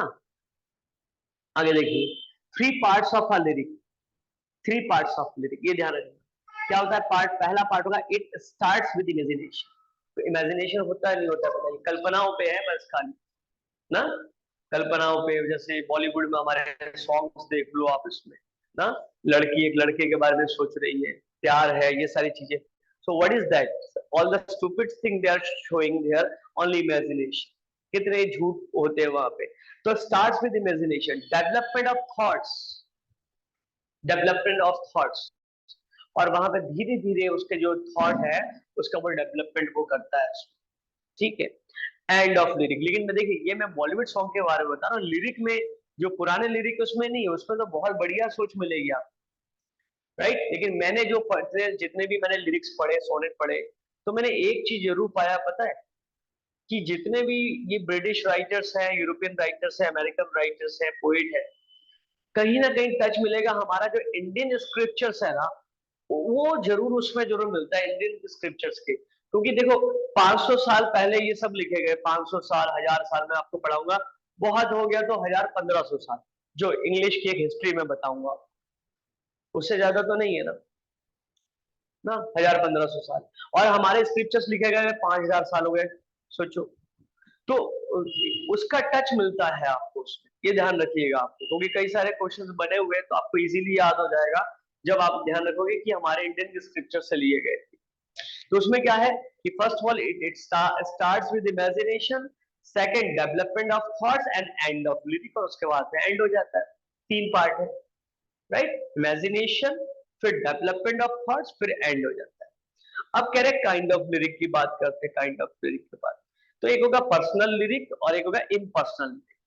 आगे देखिए, three parts of a lyric, three parts of lyric, ये ध्यान रखना क्या होता है। पार्ट, पहला पार्ट होगा इट स्टार्ट्स विद इमेजिनेशन। तो इमेजिनेशन होता है नहीं होता, बताइए? कल्पनाओं पे है बस खाली ना, कल्पनाओं पे। जैसे बॉलीवुड में हमारे सॉन्ग्स देख लो आप, इसमें ना लड़की एक लड़के के बारे में सोच रही है, प्यार है, ये सारी चीजें। So what is that, all the stupid thing they are showing there only imagination. कितने झूठ होते हैं वहां पे। तो starts with imagination, development of thoughts, development of thoughts, और वहां पे धीरे धीरे उसके जो थॉट है उसका वो डेवलपमेंट वो करता है, ठीक है? End of lyric. लेकिन मैं देखिए, ये मैं बॉलीवुड सॉन्ग के बारे में बता रहा हूँ, लिरिक में जो पुराने लिरिक उसमें नहीं है, उसमें तो बहुत बढ़िया सोच मिलेगी आपको, राइट? लेकिन मैंने जो जितने भी मैंने लिरिक्स पढ़े, सोनेट पढ़े, तो मैंने एक चीज जरूर पाया, पता है? कि जितने भी ये ब्रिटिश राइटर्स हैं, यूरोपियन राइटर्स हैं, अमेरिकन राइटर्स हैं, पोइट है, कहीं ना कहीं टच मिलेगा हमारा जो इंडियन स्क्रिप्चर्स है ना, वो जरूर उसमें जरूर मिलता है इंडियन स्क्रिप्चर्स के। क्योंकि देखो 500 साल पहले ये सब लिखे गए, 500 साल, 1000 साल में आपको पढ़ाऊंगा, बहुत हो गया तो 1000-1500 साल, जो इंग्लिश की एक हिस्ट्री में बताऊंगा, उससे ज्यादा तो नहीं है ना 1000-1500 साल। और हमारे स्क्रिप्चर्स लिखे गए 5000 साल हो गए, सोचो। तो उसका टच मिलता है आपको उसमें, ये ध्यान रखिएगा आपको, क्योंकि कई सारे क्वेश्चंस बने हुए हैं, तो आपको इजीली याद हो जाएगा जब आप ध्यान रखोगे कि हमारे इंडियन स्क्रिप्चर से लिए गए। तो उसमें क्या है कि first of all it starts with imagination, second development of thoughts and end of lyric, और उसके बाद में एंड हो जाता है। तीन पार्ट है, राइट? इमेजिनेशन, फिर डेवलपमेंट ऑफ थॉट्स, फिर एंड हो जाता है। अब कह रहे काइंड ऑफ लिरिक की बात करते हैं, काइंड ऑफ लिरिक की बात। तो एक होगा पर्सनल लिरिक और एक होगा इम्पर्सनल लिरिक।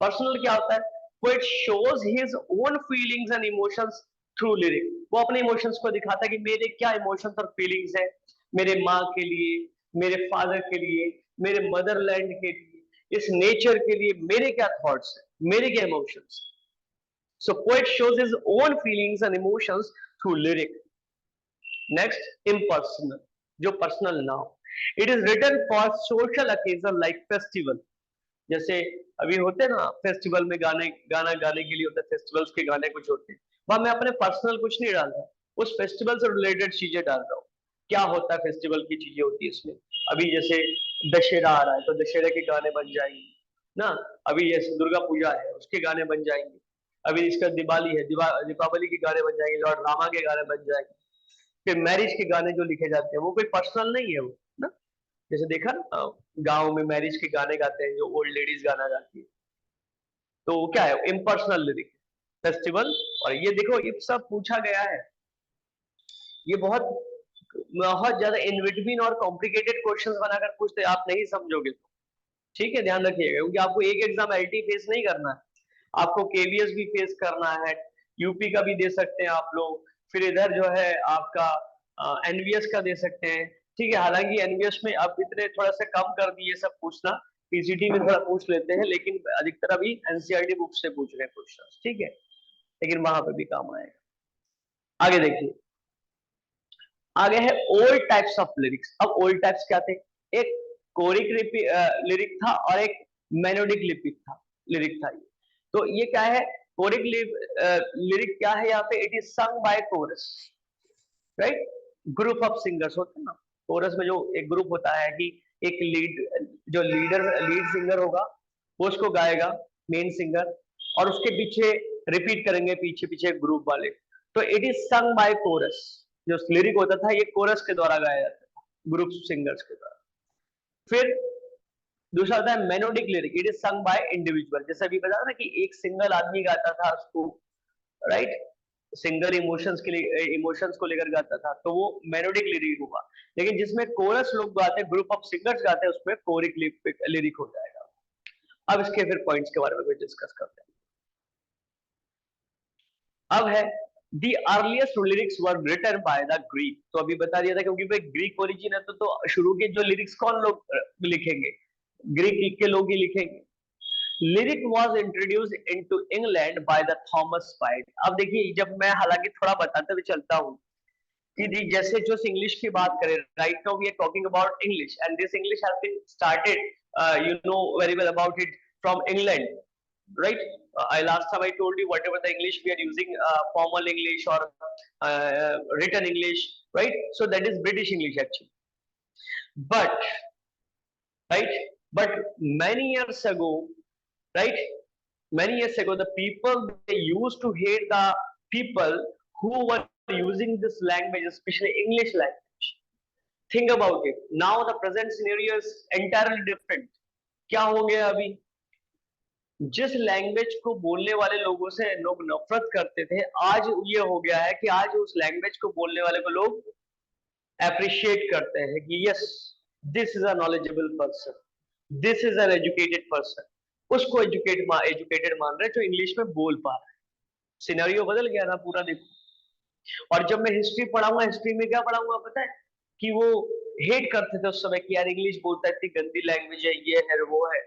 पर्सनल क्या होता है? Poet shows his own feelings and emotions through lyric. वो अपने इमोशंस को दिखाता है कि मेरे क्या इमोशंस और फीलिंग्स है, मेरे माँ के लिए, मेरे फादर के लिए, मेरे मदरलैंड के लिए, इस नेचर के लिए मेरे क्या थॉट्स है, मेरे क्या emotions. So poet shows his own feelings and emotions through lyric. Next impersonal, जो पर्सनल ना हो। It is written for social occasion like festival. जैसे अभी होते हैं ना फेस्टिवल में गाना गाने के लिए होता है, फेस्टिवल्स के गाने कुछ होते हैं, वहां मैं अपने पर्सनल कुछ नहीं डाल रहा, उस फेस्टिवल से रिलेटेड चीजें डाल रहा हूँ। क्या होता है फेस्टिवल की चीजें होती है इसमें। अभी जैसे दशहरा आ रहा है तो दशहरे के गाने बन जाएंगे ना। अभी जैसे दुर्गा पूजा है उसके गाने बन जाएंगे। अभी इसका दिवाली है, दीपावली के गाने बन जाएंगे, लॉर्ड रामा के गाने बन जाएंगे। फिर मैरिज के गाने जो लिखे जाते हैं वो कोई पर्सनल नहीं है वो ना। जैसे देखा ना गाँव में मैरिज के गाने गाते हैं जो ओल्ड लेडीज गाना गाती है, तो क्या है इम्पर्सनल लिरिक फेस्टिवल। और ये देखो ये सब पूछा गया है, ये बहुत बहुत ज्यादा इनविटवीन और कॉम्प्लिकेटेड क्वेश्चंस बनाकर पूछते हैं, आप नहीं समझोगे तो ठीक है ध्यान रखिएगा, क्योंकि आपको एक एग्जाम एलटी फेस नहीं करना है, आपको केवीएस भी फेस करना है, यूपी का भी दे सकते हैं आप लोग, फिर इधर जो है आपका एनवीएस का दे सकते हैं। ठीक है, हालांकि एनवीएस में अब इतने थोड़ा सा कम कर दिए सब पूछना, पीसीटी में थोड़ा पूछ लेते हैं, लेकिन अधिकतर अभी एनसीईआरटी बुक से पूछ रहे हैं क्वेश्चन। ठीक है, लेकिन वहां पर भी काम आएगा। आगे देखिए, आगे है ओल्ड टाइप्स ऑफ लिरिक्स। अब ओल्ड टाइप्स क्या थे? एक कोरिक लिरिक था और एक मेलोडिक लिरिक था ये। तो ये क्या है? कोरिक लिरिक क्या है यहाँ पे? It is sung by chorus, right. Group of singers होते हैं ना, कोरस में जो एक ग्रुप होता है कि एक जो लीड सिंगर होगा वो उसको गाएगा, मेन सिंगर, और उसके पीछे रिपीट करेंगे पीछे पीछे ग्रुप वाले। तो it is sung by chorus. जो लिरिक होता था ये कोरस के द्वारा गाया जाता था, ग्रुप सिंगर्स के द्वारा। फिर दूसरा होता है melodic lyric, it is sung by individual. जैसे अभी बताया ना कि एक सिंगल आदमी गाता था उसको, राइट, सिंगर इमोशंस के लिए इमोशंस को लेकर गाता था, तो वो मेलोडिक लिरिक हुआ। लेकिन जिसमें कोरस लोग गाते हैं, ग्रुप ऑफ सिंगर्स गाते हैं, उसमें कोरिक लिरिक हो जाएगा। अब इसके फिर पॉइंट्स के बारे में भी डिस्कस करते हैं। अब है the earliest lyrics were written by the Greek. तो अभी बता दिया था, क्योंकि भाई ग्रीक ओरिजिन है तो शुरू के जो लिरिक्स कौन लोग लिखेंगे? ग्रीक के लोग ही लिखेंगे। Lyric was introduce into England by the Thomas white. अब देखिए, जब मैं हालांकि थोड़ा बताते हुए चलता हूँ कि जैसे जो इंग्लिश की बात करें, right now we are talking about English and this English has been started, you know very well about it, from England, right? I last time I told you whatever the English we are using, formal English or written English, right? So that is British English actually. But right, but many years ago, right? Many years ago, the people they used to hate the people who were using this language, especially English language. Think about it. Now the present scenario is entirely different. क्या हो गया अभी? जिस language को बोलने वाले लोगों से लोग नफरत करते थे, आज ये हो गया है कि आज उस लैंग्वेज को बोलने वाले को लोग अप्रिशिएट करते हैं कि yes, this is a knowledgeable person, this is an educated person. उसको एजुकेटेड मान रहे हैं जो इंग्लिश में बोल पा रहा है। सिनेरियो बदल गया ना पूरा, देखो। और जब मैं हिस्ट्री पढ़ाऊंगा, हिस्ट्री में क्या पढ़ाऊंगा पता है? कि वो हेट करते थे उस समय कि यार इंग्लिश बोलता है, इतनी गंदी लैंग्वेज है, ये है वो है।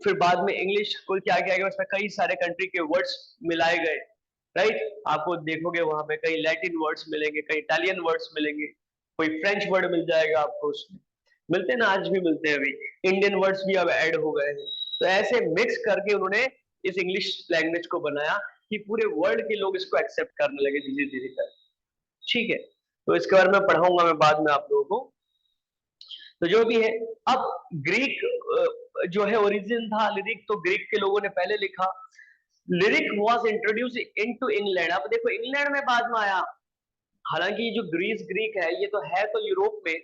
फिर बाद में इंग्लिश को क्या किया गया, उसमें कई सारे कंट्री के वर्ड्स मिलाए गए, राइट। आपको देखोगे वहां पे कई लैटिन वर्ड्स मिलेंगे, कई इटालियन वर्ड्स मिलेंगे, कोई फ्रेंच वर्ड मिल जाएगा आपको उसमें, मिलते हैं ना, आज भी मिलते हैं। अभी इंडियन वर्ड्स भी अब ऐड हो गए हैं। तो ऐसे मिक्स करके उन्होंने इस इंग्लिश लैंग्वेज को बनाया कि पूरे वर्ल्ड के लोग इसको एक्सेप्ट करने लगे धीरे धीरे कर। ठीक है, तो इसके बारे में पढ़ाऊंगा मैं बाद में आप लोगों को। तो जो भी है, अब ग्रीक जो है ओरिजिन था लिरिक, तो ग्रीक के लोगों ने पहले लिखा। Lyric was introduce into England. अब देखो इंग्लैंड में बाद में आया, हालांकि ये जो ग्रीक है ये तो यूरोप में,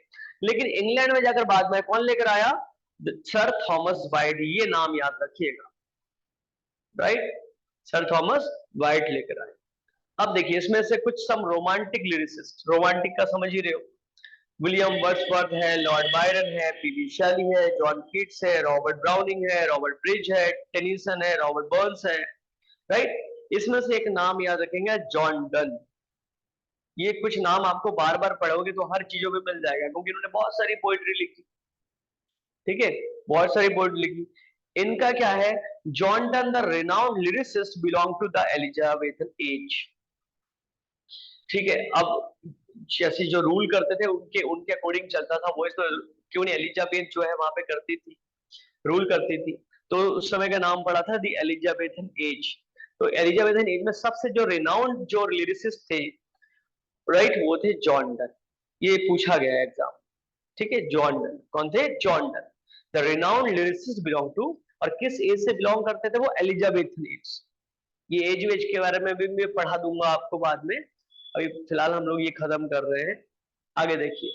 लेकिन इंग्लैंड में जाकर बाद में कौन लेकर आया? Sir Thomas white. ये नाम याद रखिएगा, राइट, सर थॉमस वाइट लेकर आए। अब देखिए इसमें से कुछ सम रोमांटिक लिरिसिस्ट, रोमांटिक का समझ ही रहे हो, विलियम वर्ड्सवर्थ है, लॉर्ड बायरन है, पीबी शेली है, जॉन कीट्स है, रॉबर्ट ब्राउनिंग है, रॉबर्ट ब्रिज है, टेनिसन है, रॉबर्ट बर्न्स है, राइट। इसमें से एक नाम याद रखेंगे, जॉन डन। ये कुछ नाम आपको बार बार पढ़ोगे तो हर चीजों में मिल जाएगा, क्योंकि इन्होंने बहुत सारी पोइट्री लिखी, ठीक है, बहुत सारी पोइट्री लिखी। इनका क्या है, John Donne the renowned lyricist belong to the Elizabethan age, ठीक है। अब जैसे जो रूल करते थे उनके उनके अकॉर्डिंग चलता था, वो तो क्यों नहीं, एलिजाबेथ जो है वहां पे करती थी, रूल करती थी, तो उस समय का नाम पड़ा था दी एलिजाबेथन एज। तो एलिजाबेथन एज में सबसे जो रिनाउंड जो लिरिसिस्ट थे, राइट, वो थे जॉन डन। ये पूछा गया एग्जाम, ठीक है। जॉन डन कौन थे, John Donne the renowned lyricist belong to, और किस एज से बिलोंग करते थे वो, एलिजाबेथन एज। ये एज वेज के बारे में भी मैं पढ़ा दूंगा आपको बाद में, अभी फिलहाल हम लोग ये खत्म कर रहे हैं। आगे देखिए,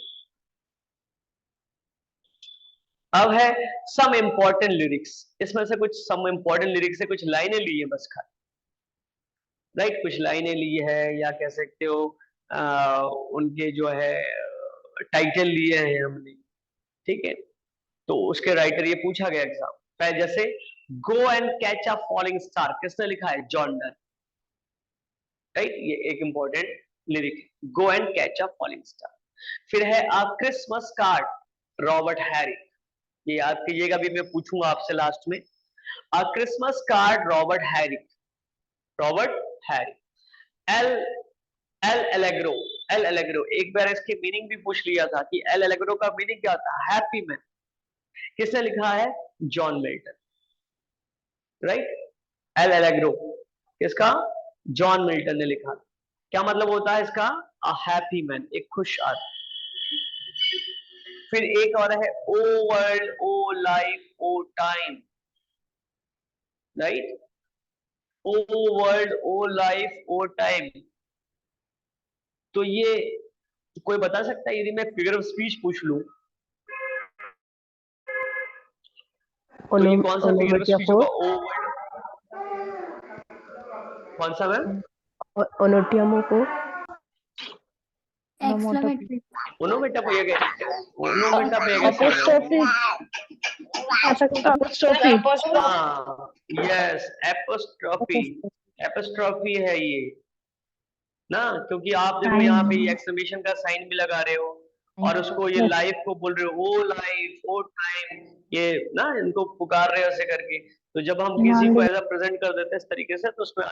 अब है सम इंपॉर्टेंट लिरिक्स। इसमें से कुछ सम इंपॉर्टेंट लिरिक्स से कुछ लाइनें ली है बस खाली, राइट, कुछ लाइनें ली है, या कह सकते हो उनके जो है टाइटल लिए हैं हमने, ठीक है। तो उसके राइटर, ये पूछा गया एग्जाम पहले, जैसे go and catch a falling star, किसने लिखा है, जॉन डन, राइट, ये एक इंपॉर्टेंट लिरिक है, go and catch a falling star. फिर है a Christmas card, Robert Harry, ये याद कीजिएगा, अभी मैं पूछूंगा आपसे लास्ट में। A Christmas card, Robert Harry, Robert Harry. L L allegro, L allegro, एक बार इसकी मीनिंग भी पूछ लिया था कि एल एलेग्रो का मीनिंग क्या होता है, हैप्पी मैन, किसने लिखा है, John Milton, right. L allegro किसका, जॉन मिल्टन ने लिखा। क्या मतलब होता है इसका, अ हैप्पी मैन, एक खुश आदमी। फिर एक और है, O world O life O time, right, ओ world O life O time. तो ये कोई बता सकता है, यदि मैं फिगर ऑफ स्पीच पूछ लूं तो ये कौन सा फिगर ऑफ ओनोमेटिया स्पीच होगा, 4 ओ वर्ल्ड, कौन सा मैम, ओनोटियमो को एक्सक्लेमेटरी ओनोमेटा पे गए, ओनोमेटा पे कैसे एपोस्ट्रोफी एपोस्ट्रोफी हाँ, यस, एपोस्ट्रोफी, एपोस्ट्रोफी है ये ना, क्योंकि आप देखो यहाँ पे एक्सक्लेमेशन का साइन भी लगा रहे हो, और उसको ये लाइफ को बोल रहे हो, ओ लाइफ ओ टाइम, ये ना इनको पुकार रहे हो ऐसे करके। तो जब हम किसी को ऐसा प्रेजेंट कर देते हैं इस तरीके से, तो उसमें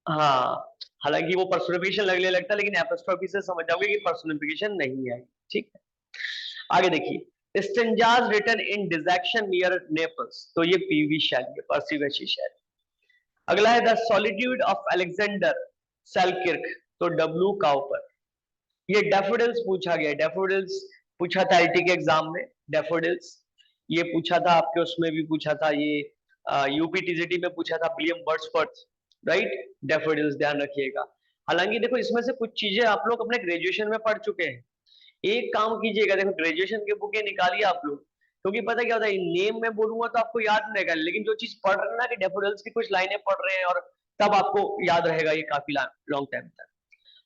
हाँ, हालांकि वो पर्सोनिफिकेशन लगने लगता है, लेकिन एपोस्ट्रोफी से समझ जाओगे कि पर्सोनिफिकेशन नहीं है, ठीक है। आगे देखिए, stanzas written in dejection near Naples, तो ये पीवी शैली है, पर्सी वैसी शैली। अगला है द सॉलिट्यूड ऑफ अलेक्जेंडर सेलकिर्क, तो डब्ल्यू काउपर। ये डैफोडिल्स पूछा गया, डैफोडिल्स पूछा था एलटी के एग्जाम में, डैफोडिल्स ये पूछा था आपके, उसमें भी पूछा था ये, यूपी टीजीटी में पूछा था, विलियम वर्ड्सवर्थ, राइट, डैफोडिल्स ध्यान रखिएगा। हालांकि देखो इसमें से कुछ चीजें आप लोग अपने ग्रेजुएशन में पढ़ चुके हैं, एक काम कीजिएगा, देखो ग्रेजुएशन की बुकें निकालिए आप लोग, क्योंकि पता क्या होता है, नेम में बोलूंगा तो आपको याद नहीं रहेगा, लेकिन जो चीज पढ़ रहे हैं ना, कि डैफोडिल्स की कुछ लाइनें पढ़ रहे हैं, और तब आपको याद रहेगा ये काफी लॉन्ग टाइम तक।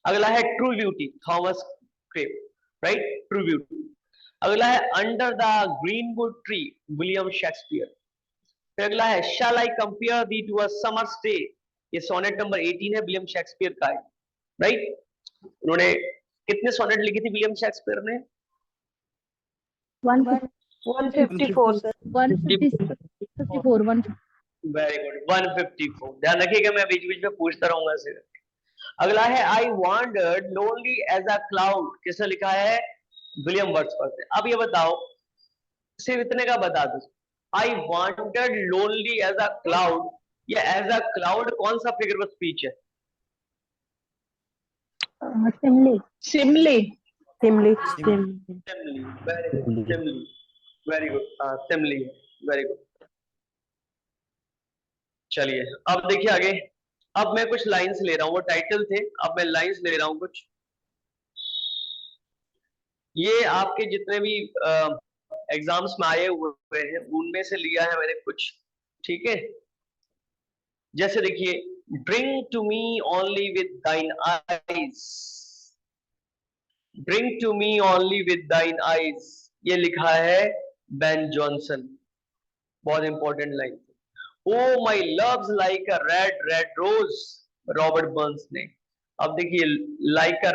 अगला है true beauty, Thomas Carew, right, true beauty. अगला है under the greenwood tree, William Shakespeare. फिर अगला है shall I compare thee to a summer's day, ये सोनेट नंबर 18 है, विलियम शेक्सपियर का है, राइट। उन्होंने कितने सोनेट लिखी थी विलियम शेक्सपियर ने, 154 सर 154 वेरी गुड, 154, ध्यान रखिएगा, मैं बीच बीच में पूछता रहूंगा सिर्फ। अगला है I wandered lonely as a cloud, किसने लिखा है, विलियम वर्ड्सवर्थ ने। अब ये बताओ, सिर्फ इतने का बता दो, I wandered lonely as a cloud, ये एज अ क्लाउड कौन सा फिगर ऑफ स्पीच है, simile simile simile simile, very good, simile, very good, हाँ सिमली, वेरी गुड। चलिए अब देखिए आगे, अब मैं कुछ लाइंस ले रहा हूँ, वो टाइटल थे, अब मैं लाइंस ले रहा हूँ कुछ, ये आपके जितने भी एग्जाम्स में आए हुए हैं उनमें से लिया है मैंने कुछ, ठीक है। जैसे देखिए, bring to me only with thine eyes, Bring to me only with thine eyes, ये लिखा है बेन जॉनसन। बहुत important line. Oh my love's like a red red rose, Robert Burns ने। अब देखिए like a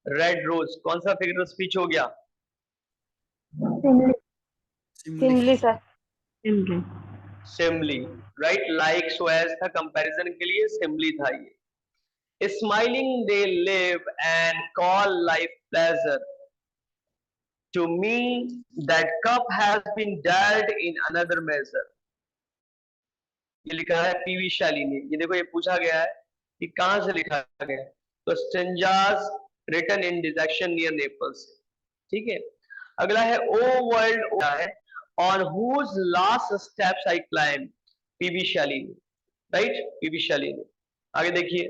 red rose कौन सा figure of speech हो गया? Simile simile sir simile simile, right. Like so as था कंपैरिजन के लिए, सिमली था ये। Smiling they live and call life pleasure, to me that cup has been dealt in another measure, ये लिखा है पीवी शैली ने। ये देखो ये पूछा गया है कि कहां से लिखा गया है, तो stanzas written in dejection near Naples, ठीक है। अगला है ओ वर्ल्ड है on whose last steps I climb, PV Shelley ने, राइट, पीवी शैली ने। आगे देखिए,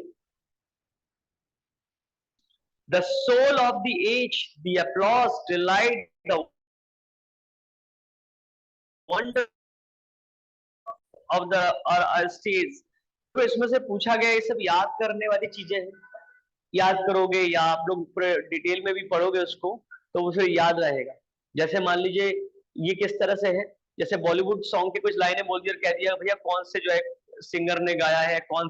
the soul of the age, the applause, delight, the wonder of the stage. तो इसमें से पूछा गया, ये सब याद करने वाली चीजें हैं, याद करोगे या आप लोग पूरे डिटेल में भी पढ़ोगे उसको तो उसे याद रहेगा। जैसे मान लीजिए ये किस तरह से है, जैसे बॉलीवुड सॉन्ग के कुछ लाइनें बोल दी और कह दिया भैया कौन से जो है सिंगर ने गाया है, कौन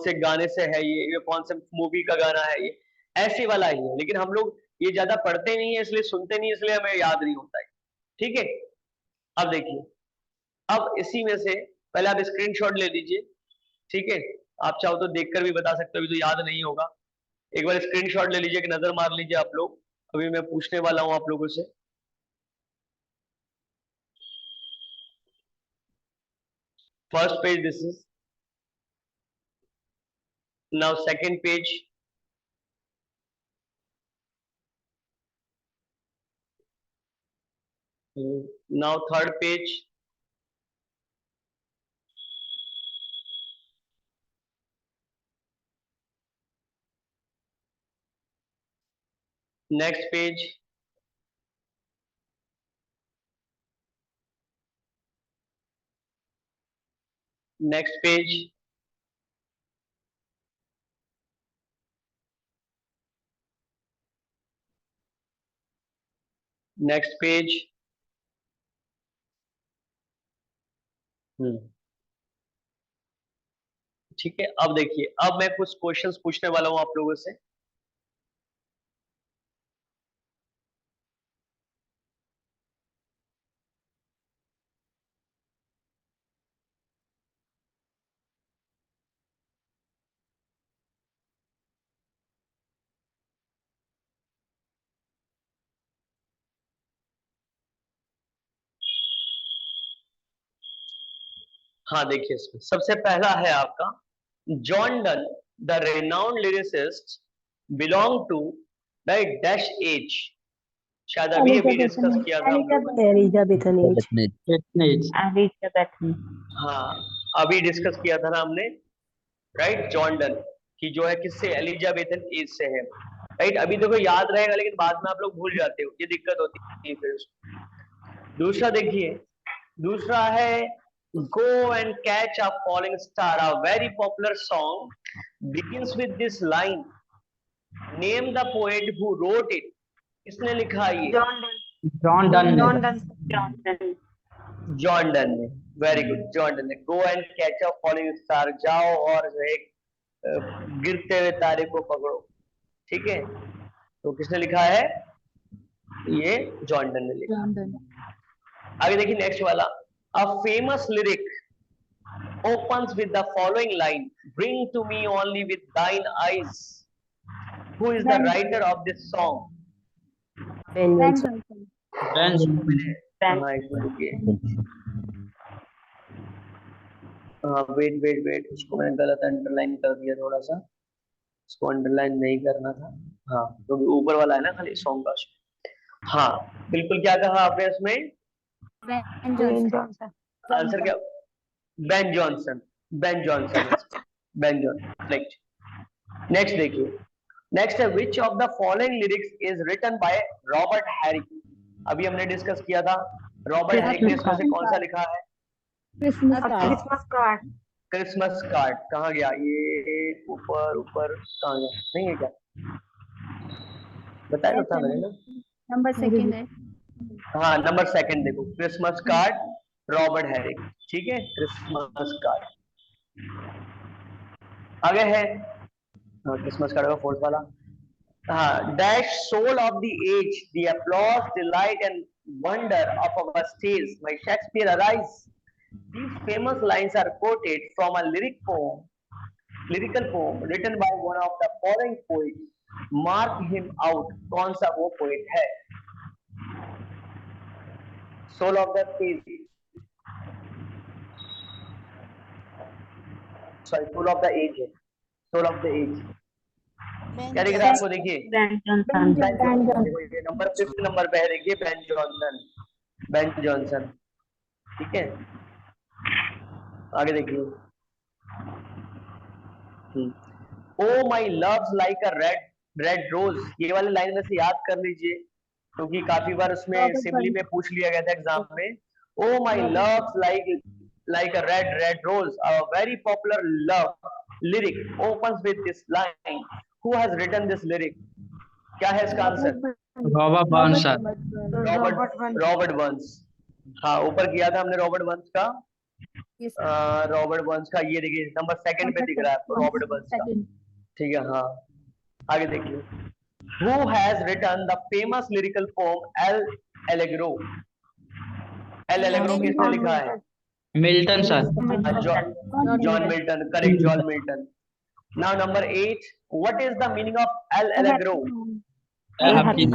से गाने से है ये कौन से मूवी का गाना है, ये ऐसे वाला ही है। लेकिन हम लोग ये ज्यादा पढ़ते नहीं है, इसलिए सुनते नहीं, इसलिए हमें याद नहीं होता है, ठीक है। अब देखिए, अब इसी में से पहले आप स्क्रीनशॉट ले लीजिए, ठीक है। आप चाहो तो देखकर भी बता सकते हो, अभी तो याद नहीं होगा। एक बार स्क्रीनशॉट ले लीजिए, एक नजर मार लीजिए आप लोग, अभी मैं पूछने वाला हूं आप लोगों से। First page this is, now second page, now third page, next page, next page, next page, ठीक है। अब देखिए, अब मैं कुछ क्वेश्चंस पूछने वाला हूं आप लोगों से। हाँ देखिए, इसमें सबसे पहला है आपका, John Donne the renowned lyricist belong to right dash age, शायद अभी अभी डिस्कस किया था हम लोगों ने। एलिजाबेथन एज हाँ अभी डिस्कस किया था ना हमने, राइट, जॉन डन की जो है किससे, एलिजाबेथन एज से है, राइट। अभी देखो याद रहेगा लेकिन बाद में आप लोग भूल जाते हो, ये दिक्कत होती है फिर। दूसरा देखिए, दूसरा है go and catch a falling star, a very popular song begins with this line, name the poet who wrote it, किसने लिखा ये? जॉन डन जॉन डन ने, वेरी गुड, जॉन डन ने। Go and catch a falling star, जाओ और एक गिरते हुए तारे को पकड़ो, ठीक है। तो किसने लिखा है? ये जॉन डन ने लिखा। आगे देखिए नेक्स्ट वाला, a famous lyric opens with the following line, bring to me only with thine eyes, who is the writer of this song? Ben Jonson हाँ एक मिनट रुकिए, हाँ वेट वेट वेट, इसको मैंने गलत अंडरलाइन कर दिया थोड़ा सा, इसको अंडरलाइन नहीं करना था। हाँ तो ऊपर वाला है ना खाली सॉन्ग का। हाँ बिल्कुल, क्या कहा आपने इसमें? बेन जॉनसन आंसर क्या? Ben Jonson, Ben Jonson, Ben Jonson, next. Next देखिए, नेक्स्ट है which of the following lyrics is written by Robert Herrick, अभी हमने डिस्कस किया था। रॉबर्ट हैरिक ने इसमें से कौन सा लिखा है? क्रिसमस कार्ड क्रिसमस कार्ड, कहाँ गया ये? ऊपर ऊपर कहाँ गया? नहीं है क्या? बताया था मैंने ना। नंबर सेकंड है। हाँ नंबर सेकंड देखो, क्रिसमस कार्ड रॉबर्ट हैरिक, ठीक है, क्रिसमस कार्ड। आगे है, हाँ क्रिसमस कार्ड का फोर्थ वाला, हाँ, dash soul of the age, the applause, delight and wonder of our stage, my Shakespeare arise. These famous lines are quoted from a lyrical poem written by one of the following poets. Mark him out, कौन सा वो poet है? Soul of the age, sorry, soul of the age है, soul of the age। क्या दिख रहा है आपको? देखिए बेन जॉनसन। बेन जॉनसन, देखो ये नंबर 5 नंबर पे है, देखिए बेन जॉनसन, बेन जॉनसन, ठीक है। आगे देखिए, O my love's like a red red rose, ये वाली लाइन में से याद कर लीजिए, क्योंकि काफी बार उसमें सिंपली में पूछ लिया गया था एग्जाम में। O my love's like a red red rose, a very popular love lyric opens with this line. Who has written this lyric? क्या है इसका answer? Robert Burns sir. Robert Burns, हाँ ऊपर किया था हमने रॉबर्ट बर्न्स का, रॉबर्ट बर्न्स का, ये देखिए नंबर सेकंड पे दिख रहा है आपको रॉबर्ट बर्न्स का, ठीक है। हाँ आगे देखिए, who has written the famous lyrical poem El Allegro? El Allegro किसने लिखा है? Milton sir. John Milton, correct, John Milton. Now number 8, what is the meaning of El Allegro? Happy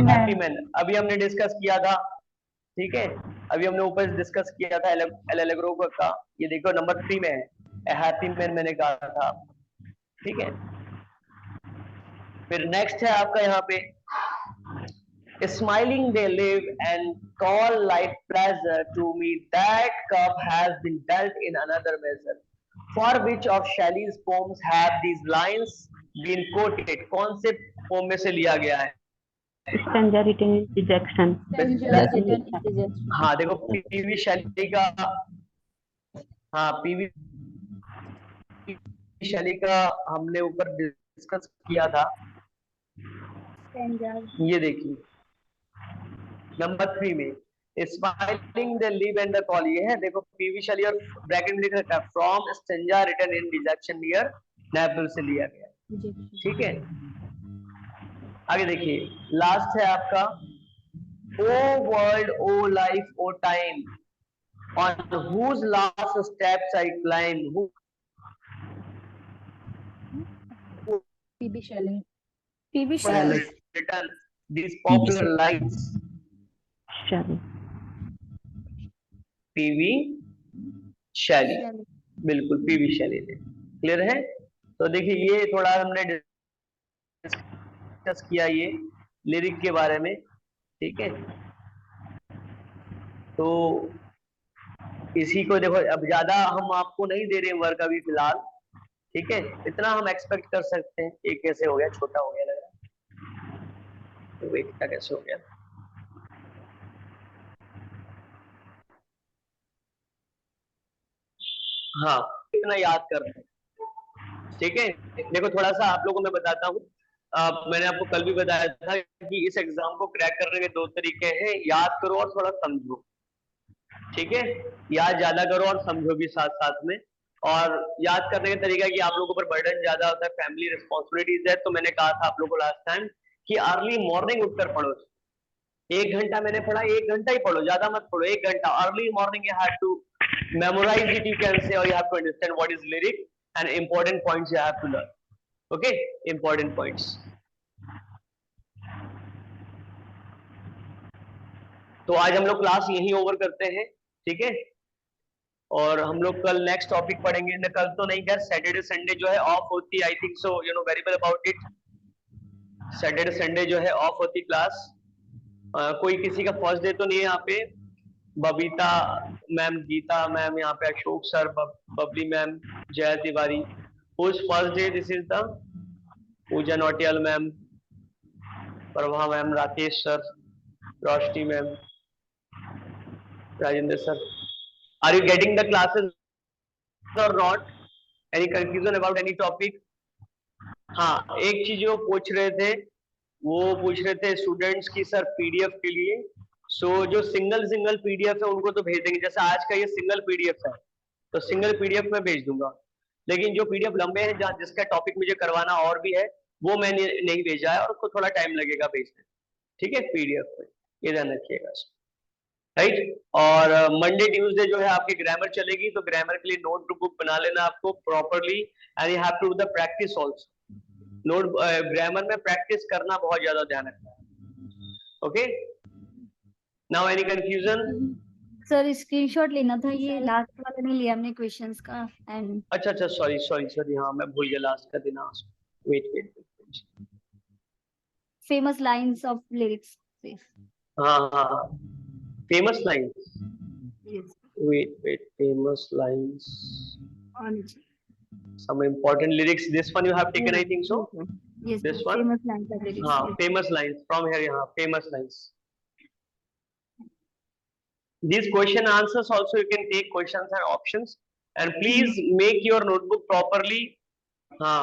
happy man, अभी हमने डिस्कस किया था, ठीक है, अभी हमने ऊपर डिस्कस किया था एल एलेग्रो का, ये देखो नंबर 3 में है, हैप्पी मैन मैंने कहा था, ठीक है। फिर नेक्स्ट है आपका यहाँ पे, smiling they live and call life pleasure, to me that cup has been dealt in another measure, for which of Shelley's poems have these lines been quoted? कौन से पोम में से लिया गया है? Stanza written rejection. हाँ देखो PV शैली का, हाँ पीवी शैली का हमने ऊपर डिस्कस किया था, ये देखिए नंबर 3 में smiling the live and the call, ये है देखो पीवी शैली, और ब्रैकेट में लिखा है from stanza written in dejection near Naples से लिया गया, ठीक है। आगे देखिए लास्ट है आपका, O world O life O time, on whose last steps I climb, who P B Shelley has written these popular lines? P V Shelley, बिल्कुल पीवी शैली ने, क्लियर है। तो देखिए ये थोड़ा हमने डिस्कस किया ये लिरिक के बारे में, ठीक है। तो इसी को देखो, अब ज्यादा हम आपको नहीं दे रहे वर्क अभी फिलहाल, ठीक है, इतना हम एक्सपेक्ट कर सकते हैं। एक कैसे हो गया, छोटा हो गया लग रहा है, तो इतना कैसे हो गया, हाँ इतना याद कर रहे हैं, ठीक है। देखो थोड़ा सा आप लोगों को मैं बताता हूँ, मैंने आपको कल भी बताया था कि इस एग्जाम को क्रैक करने के 2 तरीके हैं, याद करो और थोड़ा समझो, ठीक है, याद ज्यादा करो और समझो भी साथ साथ में। और याद करने का तरीका कि आप लोगों पर बर्डन ज्यादा होता है, फैमिली रिस्पॉन्सिबिलिटीज है, तो मैंने कहा था आप लोगों को लास्ट टाइम कि अर्ली मॉर्निंग उठकर पढ़ो, 1 घंटा मैंने पढ़ा, 1 घंटा ही पढ़ो, ज्यादा मत पढ़ो, 1 घंटा early morning you have to memorize it, you can say, or you have to understand what is lyric and important points you have to learn, okay, important points। तो आज हम लोग क्लास यही ओवर करते हैं, ठीक है, और हम लोग कल नेक्स्ट टॉपिक पढ़ेंगे न, कल तो नहीं, खैर सैटरडे संडे जो है ऑफ होती है, आई think so you know very well about it, Saturday Sunday जो है ऑफ होती क्लास। कोई किसी का फर्स्ट डे तो नहीं है यहाँ पे, बबीता मैम, गीता मैम, यहाँ पे Ashok sir, Babli ma'am, Jay Tiwari, first day, this is the Pooja Notiyal ma'am, Prabha ma'am, Rakesh sir, Roshni ma'am, Rajendra sir. Are you getting the classes or not? Any confusion about any topic? हाँ एक चीज वो पूछ रहे थे वो पूछ रहे थे स्टूडेंट्स की सर पीडीएफ के लिए। सो जो सिंगल पीडीएफ है उनको तो भेज देंगे, जैसे आज का ये सिंगल पीडीएफ है तो सिंगल पीडीएफ में भेज दूंगा, लेकिन जो पीडीएफ लंबे हैं जहाँ जिसका टॉपिक मुझे करवाना और भी है वो मैंने नहीं भेजा है और उसको थोड़ा टाइम लगेगा भेजने, ठीक है, पीडीएफ में, ये ध्यान रखिएगा, राइट। और मंडे ट्यूसडे जो है आपकी ग्रामर चलेगी, तो ग्रामर के लिए नोटबुक बना लेना आपको properly, and you have to do the practice also. Note grammar में प्रैक्टिस करना बहुत ज्यादा ध्यान रखना है, okay. Now any confusion? Sir screenshot लेना था, ये लास्ट वाला नहीं लिया हमने क्वेश्चंस का एंड अच्छा, सॉरी, हाँ मैं भूल गया लास्ट का दिन। Wait, famous lines of lyrics. हाँ, famous lines, yes wait, famous lines, on some important lyrics. This one you have taken, I think so. Yes This one? Famous lines of lyrics. हाँ, famous lines from here, यहाँ famous lines. These question answers also you can take questions and options, and please make your notebook properly. हाँ,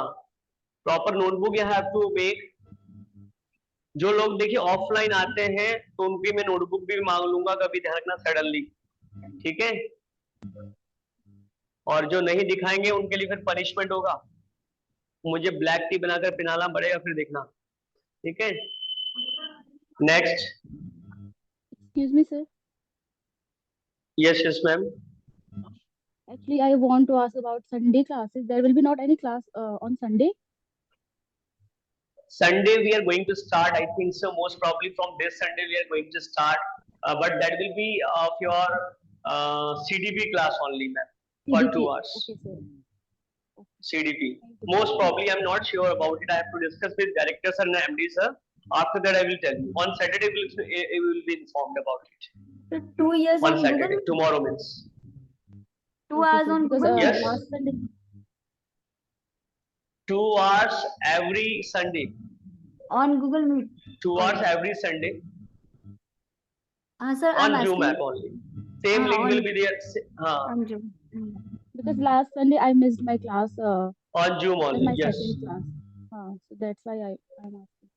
proper notebook you have to make. जो लोग देखिए offline आते हैं तो उनकी मैं नोटबुक भी मांग लूंगा कभी, ध्यान रखना सडनली, ठीक है। और जो नहीं दिखाएंगे उनके लिए फिर पनिशमेंट होगा, मुझे ब्लैक टी बनाकर पिलाना पड़ेगा फिर देखना, ठीक है। Next. Excuse me, sir. Yes ma'am. Actually, I want to ask about Sunday classes. There will be not any class on Sunday. Sunday we are going to start, I think so, most probably from this Sunday we are going to start, but that will be of your CDP class only, ma'am, for CDP. 2 hours. Okay, sir. CDP. Thank you. Most probably, I'm not sure about it. I have to discuss with director sir and MD sir. After that, I will tell you. On Saturday, we will be informed about it. So 2 years On on Saturday, Google, tomorrow means. 2 Okay, hours sir. on Because Google. Yes. last Sunday. 2 hours every Sunday. On Google Meet. 2 hours every Sunday. Sir, I'm On Zoom asking app only. Same link on- will be there. on Zoom. Because last Sunday I missed my class. On Zoom In only. my Yes. second class. So that's why I'm asking.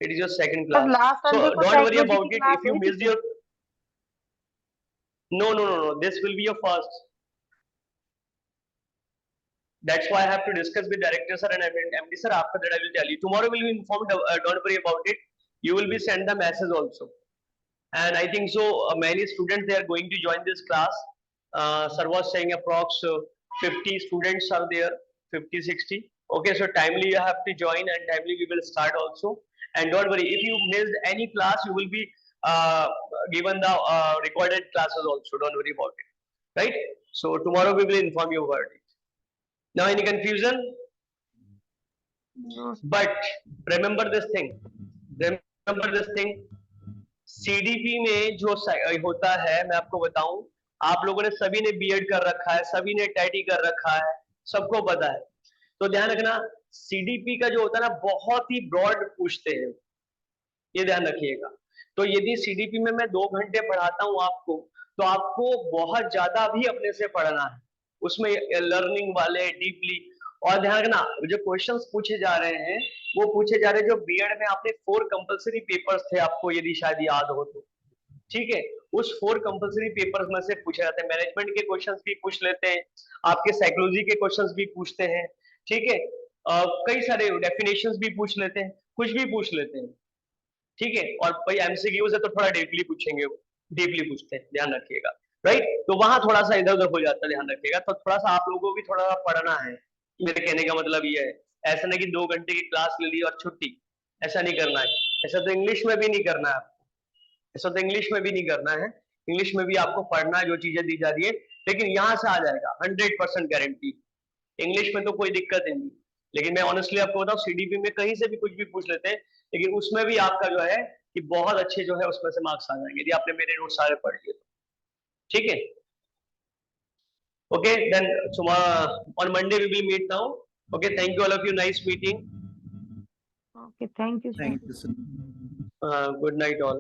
It is your second But class. last So Sunday को don't worry psychology about की it. class If you हुई थी missed your, no. This will be your first. That's why I have to discuss with director sir and MD sir. After that, I will tell you. Tomorrow will be informed. Don't worry about it. You will be sent the message also. And I think so. Many students they are going to join this class. Sir was saying approx 50 students are there. 50, 60. Okay, so timely you have to join and timely we will start also. And don't worry, if you missed any class, you will be given the recorded classes also. Don't worry about it, right? So tomorrow we will inform you about it. Now, any confusion? No. But remember this thing. Remember this thing. CDP में जो होता है, मैं आपको बताऊं, आप लोगों ने सभी ने बीएड कर रखा है, सभी ने टैटी कर रखा है, सबको पता है। तो ध्यान रखना, सीडीपी का जो होता है ना, बहुत ही ब्रॉड पूछते हैं, ये ध्यान रखिएगा। तो यदि सीडीपी में मैं 2 घंटे पढ़ाता हूं आपको, तो आपको बहुत ज्यादा भी अपने से पढ़ना है, उसमें लर्निंग वाले डीपली। और ध्यान रखना, जो क्वेश्चंस पूछे जा रहे हैं वो पूछे जा रहे हैं जो बीएड में आपने 4 कंपलसरी पेपर्स थे, आपको यदि शायद याद हो तो, ठीक है, उस 4 कंपलसरी पेपर्स में से पूछे जाते हैं। मैनेजमेंट के क्वेश्चंस भी पूछ लेते हैं, आपके साइकोलॉजी के क्वेश्चंस भी पूछते हैं, ठीक है, कई सारे डेफिनेशंस भी पूछ लेते हैं, कुछ भी पूछ लेते हैं, ठीक है। और भाई एमसीक्यूज है तो थोड़ा डीपली पूछेंगे, डीपली पूछते हैं, ध्यान रखिएगा, राइट। तो वहां थोड़ा सा इधर उधर हो जाता है, ध्यान रखिएगा। तो थोड़ा सा आप लोगों को भी थोड़ा पढ़ना है, मेरे कहने का मतलब ये है। ऐसा नहीं कि 2 घंटे की क्लास ले ली और छुट्टी, ऐसा नहीं करना है। ऐसा तो इंग्लिश में भी नहीं करना है आपको, ऐसा तो इंग्लिश में भी नहीं करना है। इंग्लिश में भी आपको पढ़ना है जो चीजें दी जा रही है, लेकिन यहाँ से आ जाएगा 100% गारंटी। इंग्लिश में तो कोई दिक्कत नहीं, लेकिन मैं ऑनेस्टली आपको बताऊं, सीडीपी में कहीं से भी कुछ भी पूछ लेते हैं, लेकिन उसमें भी आपका जो है कि बहुत अच्छे जो है उसमें से मार्क्स आ जाएंगे यदि आपने मेरे नोट सारे पढ़ लिए तो, ठीक है। Okay, then on Monday we will meet now. Okay, thank you all of you. Nice meeting. Okay, thank you, sir. Thank you, sir. Good night all.